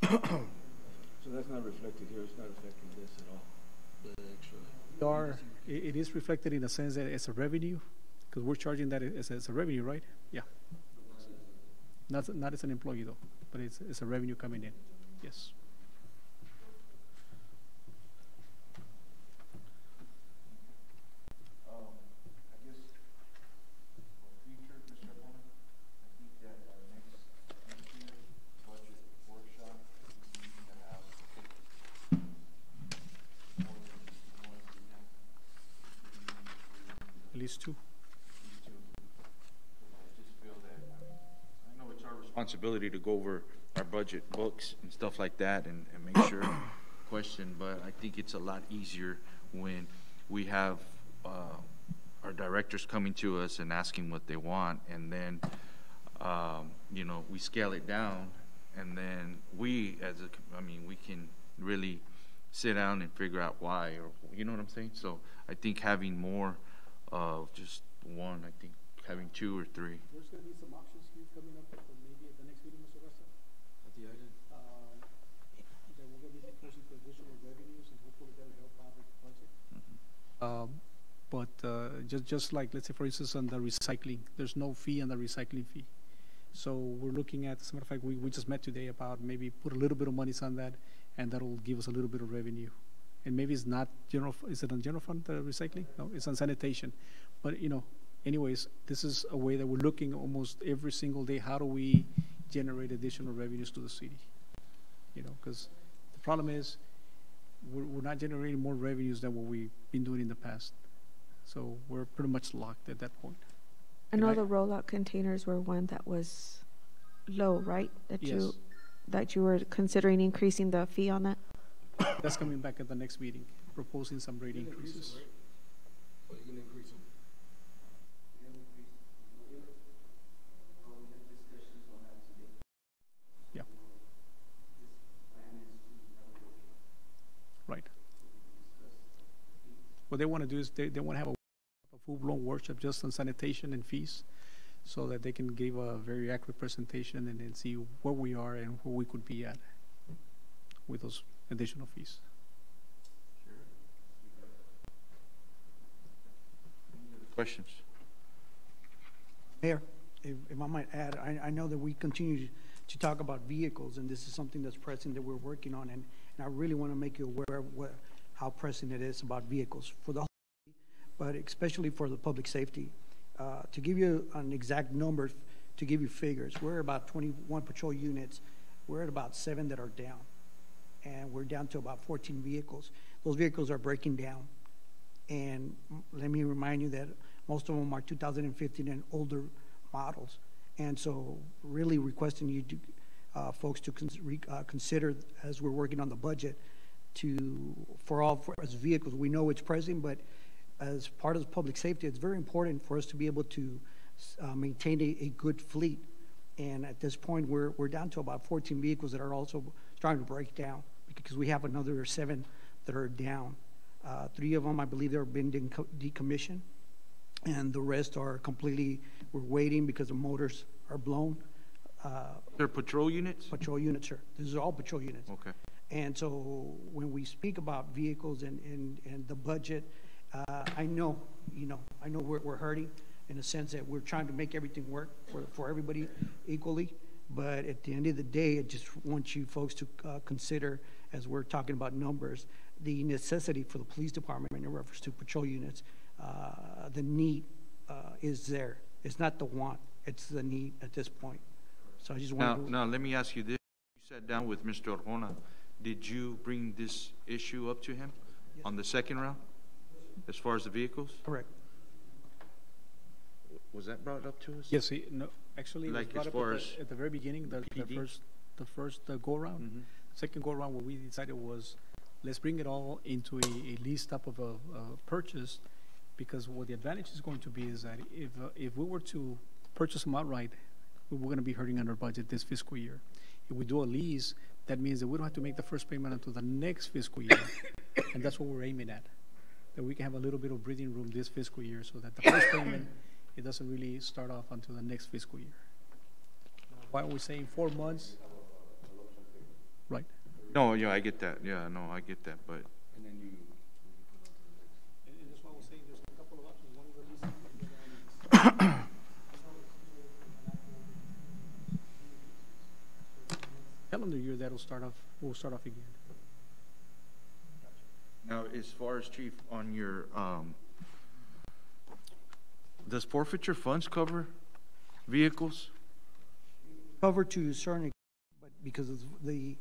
So that's not reflected here, it's not affecting this at all, the extra. It is reflected in the sense that it's a revenue, because we're charging that as a revenue, right? Yeah. Not as an employee though, but it's a revenue coming in, yes. I guess for future, Mr. Juan, I think that our next year's budget workshop, we need to have more than just one exam. At least two. I just feel that, I know it's our responsibility to go over our budget books and stuff like that and make sure question, but I think it's a lot easier when we have our directors coming to us and asking what they want, and then you know, we scale it down, and then we we can really sit down and figure out why, or you know what I'm saying? So I think having more of just one, I think having two or three. There's going to be some options here coming up maybe at the next meeting, Mr. Ressa. At the item. That we're going to be proposing for additional revenues, and hopefully that'll help out with the budget. But just like, let's say, for instance, on the recycling, there's no fee on the recycling fee. So we're looking at, as a matter of fact, we just met today about maybe put a little bit of money on that, and that'll give us a little bit of revenue. And maybe it's not general, is it on general fund, the recycling? No, it's on sanitation. But, you know, anyways, this is a way that we're looking almost every single day, how do we generate additional revenues to the city? You know, because the problem is we're not generating more revenues than what we've been doing in the past. So we're pretty much locked at that point. I know the rollout containers were one that was low, right? Yes. That you were considering increasing the fee on that? That's coming back at the next meeting, proposing some rate increases. Or you can increase them. Yeah. Right. What they want to do is they want to have a full-blown workshop just on sanitation and fees, so that they can give a very accurate presentation and then see where we are and where we could be at with those additional fees. Questions? Mayor, if I might add, I know that we continue to talk about vehicles, and this is something that's pressing that we're working on, and I really want to make you aware of how pressing it is about vehicles for the whole city, but especially for the public safety. To give you an exact number, to give you figures, we're about 21 patrol units. We're at about 7 that are down, and we're down to about 14 vehicles. Those vehicles are breaking down, and let me remind you that most of them are 2015 and older models, and so really requesting you to, folks to consider, as we're working on the budget, for as vehicles. We know it's pressing, but as part of public safety, it's very important for us to be able to maintain a good fleet. And at this point, we're down to about 14 vehicles that are also starting to break down, because we have another 7 that are down. 3 of them, I believe, they're being decommissioned, and the rest are completely, we're waiting because the motors are blown. They're patrol units? Patrol units, sir. These are all patrol units. Okay. And so when we speak about vehicles and the budget, I know we're hurting in a sense that we're trying to make everything work for everybody equally. But at the end of the day, I just want you folks to consider, as we're talking about numbers, the necessity for the police department in reference to patrol units. The need is there. It's not the want, it's the need at this point. So I just want to... Now, let me ask you this. You sat down with Mr. Orjona. Did you bring this issue up to him on the second round, as far as the vehicles? Correct. Was that brought up to us? Yes, no, actually, it was Like brought as up far at the very beginning, the first go-around. Mhm. Second go-around, what we decided was, let's bring it all into a lease type of a purchase, because what the advantage is going to be is that if we were to purchase them outright, we're going to be hurting under budget this fiscal year. If we do a lease, that means that we don't have to make the first payment until the next fiscal year, and that's what we're aiming at, that we can have a little bit of breathing room this fiscal year, so that the first payment, it doesn't really start off until the next fiscal year. Why are we saying 4 months? Right. No, yeah, I get that. Yeah, no, I get that, but And then you. And that's why I was saying there's a couple of options, one releasing. Calendar year, that'll start off, we'll start off again. now as far as Chief, on your, does forfeiture funds cover vehicles? Cover to a certain, but because of the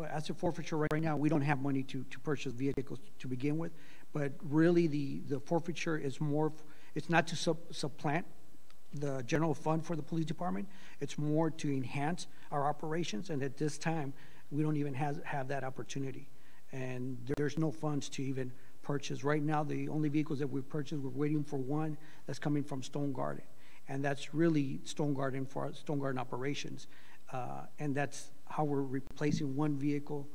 asset forfeiture right now, we don't have money to purchase vehicles to begin with. But really, the forfeiture is more, it's not to supplant the general fund for the police department. It's more to enhance our operations, and at this time, we don't even have that opportunity. And there's no funds to even purchase. Right now, the only vehicles that we've purchased, we're waiting for one that's coming from Stone Garden. And that's really Stone Garden for our Stone Garden operations. And that's how we're replacing one vehicle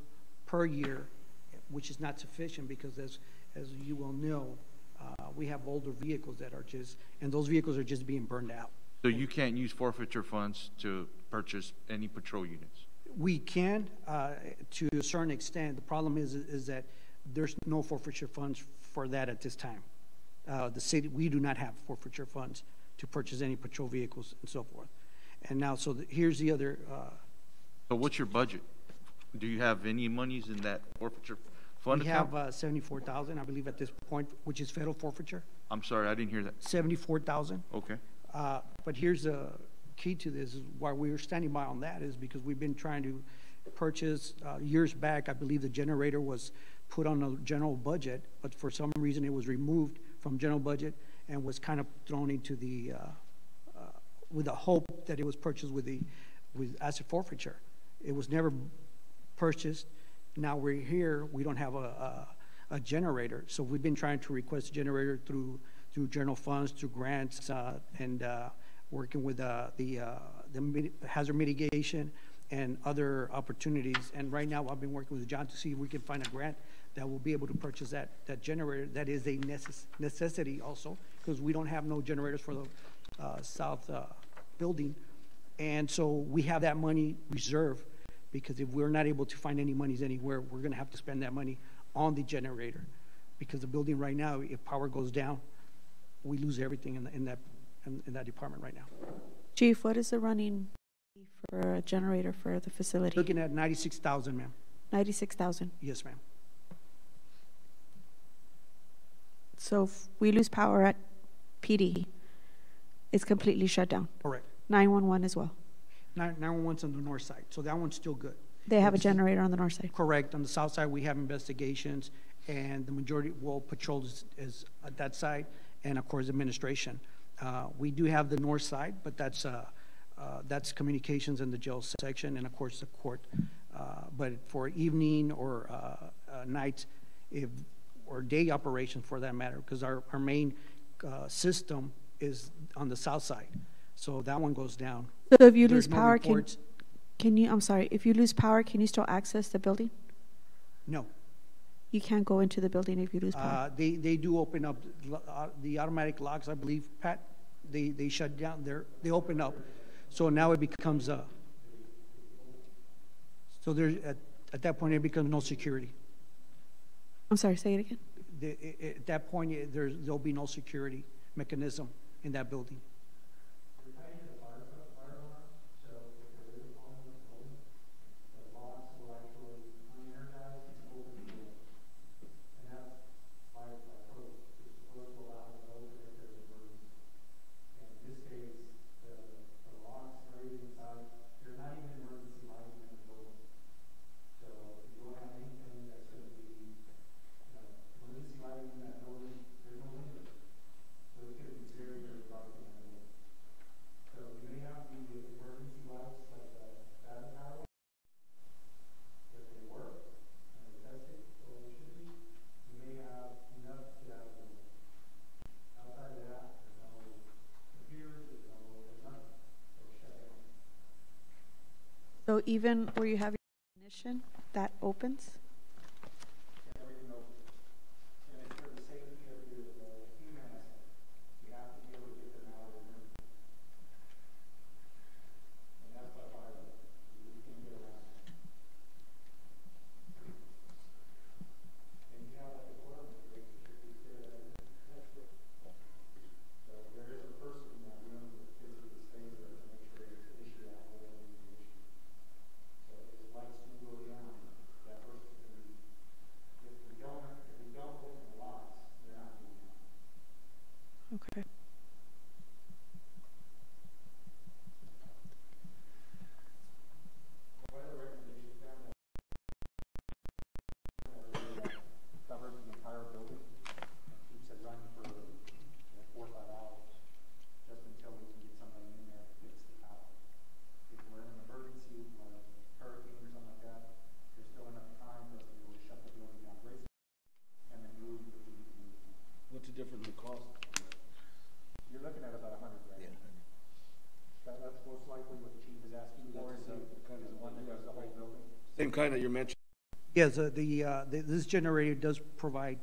per year, which is not sufficient because as you well know, we have older vehicles that are just, and those vehicles are just being burned out. So you can't use forfeiture funds to purchase any patrol units? We can, to a certain extent. The problem is that there's no forfeiture funds for that at this time. The city, we do not have forfeiture funds to purchase any patrol vehicles and so forth. And now, so here's the other. So what's your budget? Do you have any monies in that forfeiture fund account? We have 74,000, I believe, at this point, which is federal forfeiture. I'm sorry, I didn't hear that. 74,000. Okay. But here's the key to this, is why we were standing by on that is because we've been trying to purchase, years back, I believe the generator was put on a general budget, but for some reason it was removed from general budget and was kind of thrown into the, with the hope that it was purchased with asset forfeiture. It was never purchased. Now we're here, we don't have a generator. So we've been trying to request a generator through general funds, through grants, and working with the hazard mitigation and other opportunities. And right now I've been working with John to see if we can find a grant that will be able to purchase that generator. That is a necessity also, because we don't have no generators for the south building. And so we have that money reserved, because if we're not able to find any monies anywhere, we're going to have to spend that money on the generator, because the building right now, if power goes down, we lose everything in that department right now. Chief, what is the running fee for a generator for the facility? Looking at 96,000, ma'am. 96,000. Yes, ma'am. So if we lose power at PD, it's completely shut down. Correct. 911 as well. 911's on the north side, so that one's still good. They have a generator on the north side. Correct. On the south side, we have investigations, and the majority, well, patrol is at that side, and of course, administration. We do have the north side, but that's communications in the jail section, and of course, the court. But for evening or night, or day operations for that matter, because our main system is on the south side. So that one goes down. So if you There's lose no power, reports. can you, I'm sorry, if you lose power, can you still access the building? No. You can't go into the building if you lose power. They do open up the automatic locks, I believe, Pat. They shut down they open up. So now it becomes so there's at that point it becomes no security. I'm sorry, say it again. At that point there'll be no security mechanism in that building. So even where you have your ignition, that opens? same kind that you're mentioning? Yes, this generator does provide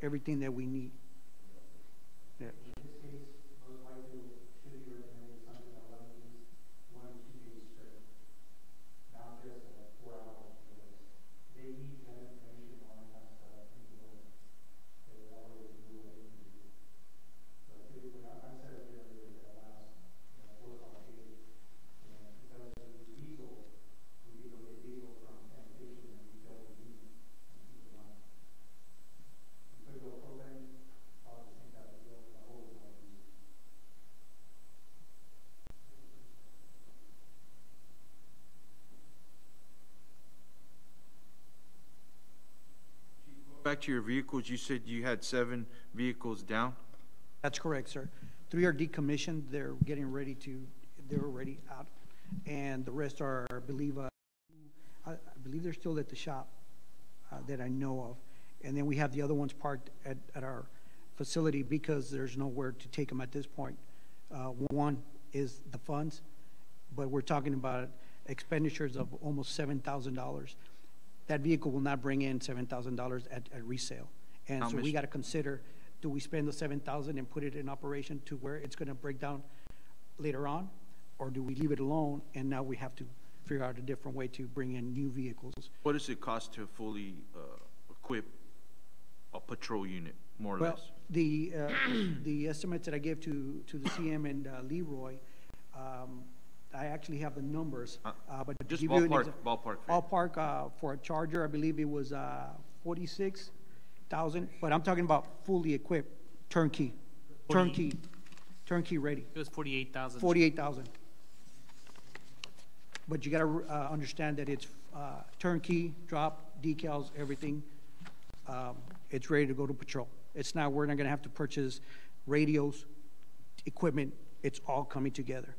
everything that we need. Yeah. Back to your vehicles, you said you had 7 vehicles down? That's correct, sir. 3 are decommissioned. They're getting ready to, they're already out. And the rest are, I believe they're still at the shop that I know of. And then we have the other ones parked at our facility because there's nowhere to take them at this point. One is the funds, but we're talking about expenditures of almost $7,000. That vehicle will not bring in $7,000 at resale. And so we got to consider, do we spend the $7,000 and put it in operation to where it's going to break down later on? Or do we leave it alone and now we have to figure out a different way to bring in new vehicles? What does it cost to fully equip a patrol unit, more or less? The estimates that I gave to the CM and Leroy, I actually have the numbers, but just to give you ballpark. Ballpark for a Charger, I believe it was 46,000. But I'm talking about fully equipped, turnkey ready. It was 48,000. 48,000. But you got to understand that it's turnkey, drop, decals, everything. It's ready to go to patrol. It's not, we're not going to have to purchase radios, equipment. It's all coming together.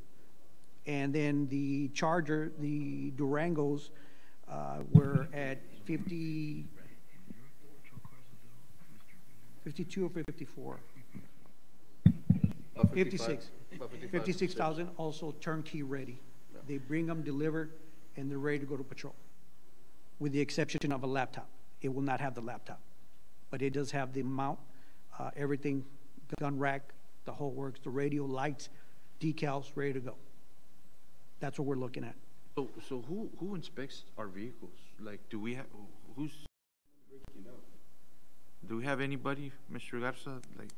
And then the Charger, the Durangos, were at 52 or 54. 56. 56,000, also turnkey ready. They bring them delivered, and they're ready to go to patrol, with the exception of a laptop. It will not have the laptop, but it does have the mount, everything, gun rack, the whole works, the radio, lights, decals, ready to go. That's what we're looking at. So who inspects our vehicles? Like, do we have, do we have anybody, Mr. Garza? Like,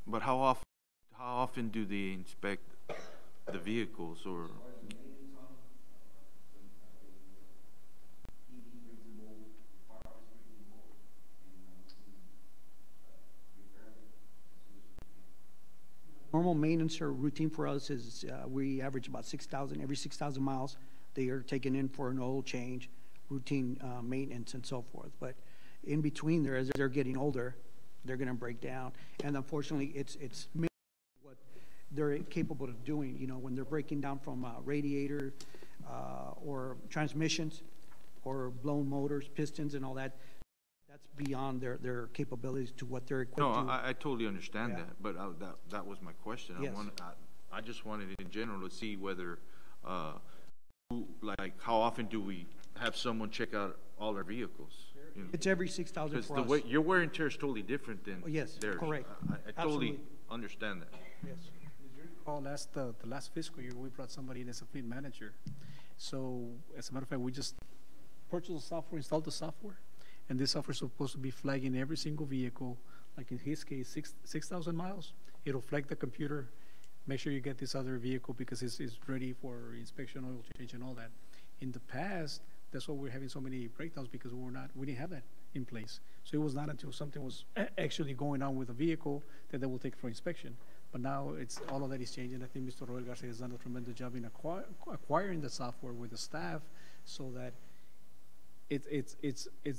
but how often do they inspect the vehicles, or? Normal maintenance or routine for us is we average about 6,000. Every 6,000 miles, they are taken in for an oil change, routine maintenance, and so forth. But in between there, as they're getting older, they're going to break down. And unfortunately, it's what they're capable of doing. You know, when they're breaking down from radiator or transmissions or blown motors, pistons, and all that. That's beyond their capabilities to what they're equipped to. No, I totally understand that, but that was my question. Yes. I just wanted in general to see whether, like, how often do we have someone check out all our vehicles? You know? It's every 6,000 for us. The way your wear and tear is totally different than yes, theirs. correct. I totally understand that. Yes. Did you recall the last fiscal year we brought somebody in as a fleet manager? So as a matter of fact, we just purchased the software, installed the software. And this software is supposed to be flagging every single vehicle, like in his case, 6,000 miles. It'll flag the computer, make sure you get this other vehicle because it's ready for inspection, oil change, and all that. In the past, that's why we're having so many breakdowns because we didn't have that in place. So it was not until something was actually going on with the vehicle that they will take for inspection. But now all of that is changing. I think Mr. Roel Garcia has done a tremendous job in acquiring the software with the staff so that it's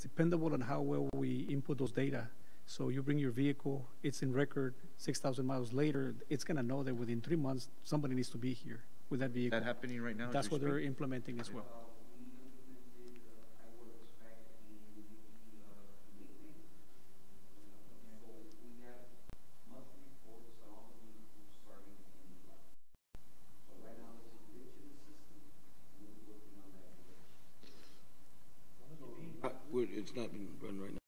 dependable on how well we input those data. So you bring your vehicle, it's in record, 6,000 miles later, it's going to know that within 3 months, somebody needs to be here with that vehicle. That happening right now? That's what they're implementing as well. it's not being run right now.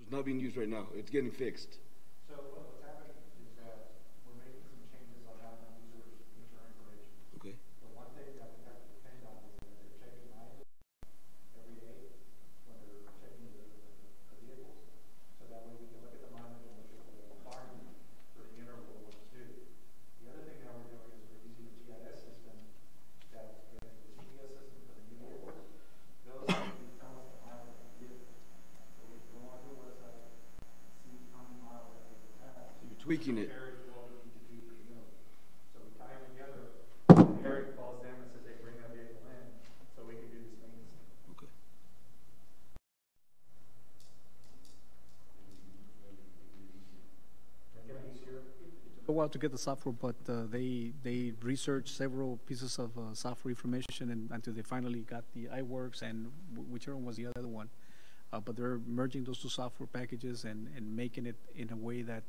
It's not being used right now. It's getting fixed. So what's happening is that we're making some changes on how the users enter information. Okay. The one thing that we have to depend on is that they're checking mileage every day when they're checking the vehicles. So that way we can look at the mileage and look at the requirement for the interval of what's due. The other thing that we're doing is we're using the GIS system that the GPS system for the new vehicles. Those things tell us the mileage of the vehicle. So we can go on to the website and see how many miles that vehicle has. So you're tweaking it. Compared to what we need to do for the interval. So we tie them together. Eric calls them and says, "Hey, bring that vehicle in so we can do this maintenance." Okay. It took a while to get the software, but they researched several pieces of software information and until they finally got the iWorks and whichever one was the other one. But they're merging those two software packages and making it in a way that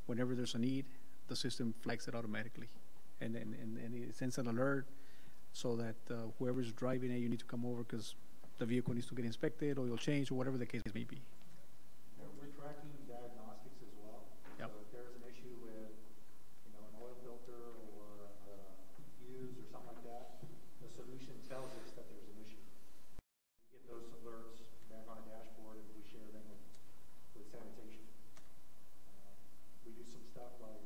whenever there's a need, the system flags it automatically. And it sends an alert so that whoever's driving it, you need to come over because the vehicle needs to get inspected, oil change, or whatever the case may be. We're tracking diagnostics as well. Yep. So if there's an issue with, an oil filter or a fuse or something like that, the solution tells us that there's an issue. We get those alerts back on a dashboard and we share them with sanitation. We do some stuff like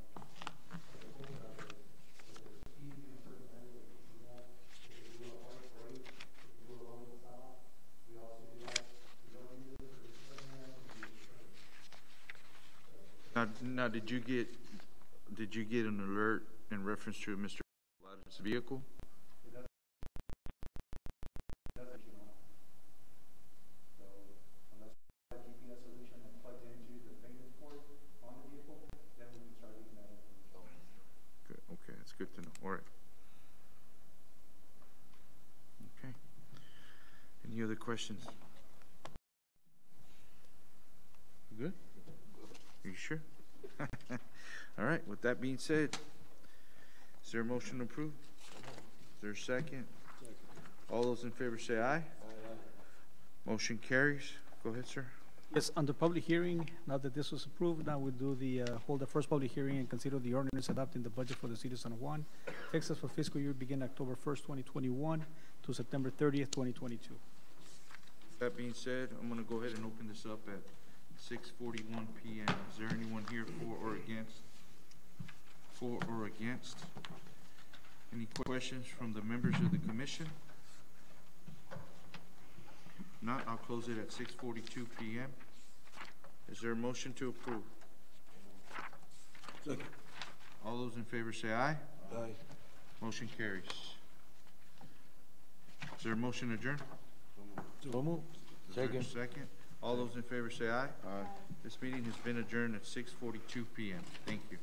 Now, did you get an alert in reference to Mr. Ladder's vehicle? So unless we have a GPS solution that plugs into the maintenance port on the vehicle, then we can start using that information. Good. Okay, that's good to know. All right. Okay. Any other questions? Good? Are you sure? All right, with that being said, is there a motion to approve? Is there a second? All those in favor say aye. Aye. Motion carries. Go ahead, sir. Yes, under public hearing, now that this was approved, now we'll do hold the first public hearing and consider the ordinance adopting the budget for the city of San Juan, Texas for fiscal year begin October 1st, 2021 to September 30th, 2022. That being said, I'm going to go ahead and open this up at 6:41 p.m. Is there anyone here for or against? For or against? Any questions from the members of the commission? Not, I'll close it at 6:42 p.m. Is there a motion to approve? Second. All those in favor say aye. Aye. Motion carries. Is there a motion to adjourn? So moved. Is there a second? All those in favor say aye. Aye. This meeting has been adjourned at 6:42 p.m. Thank you.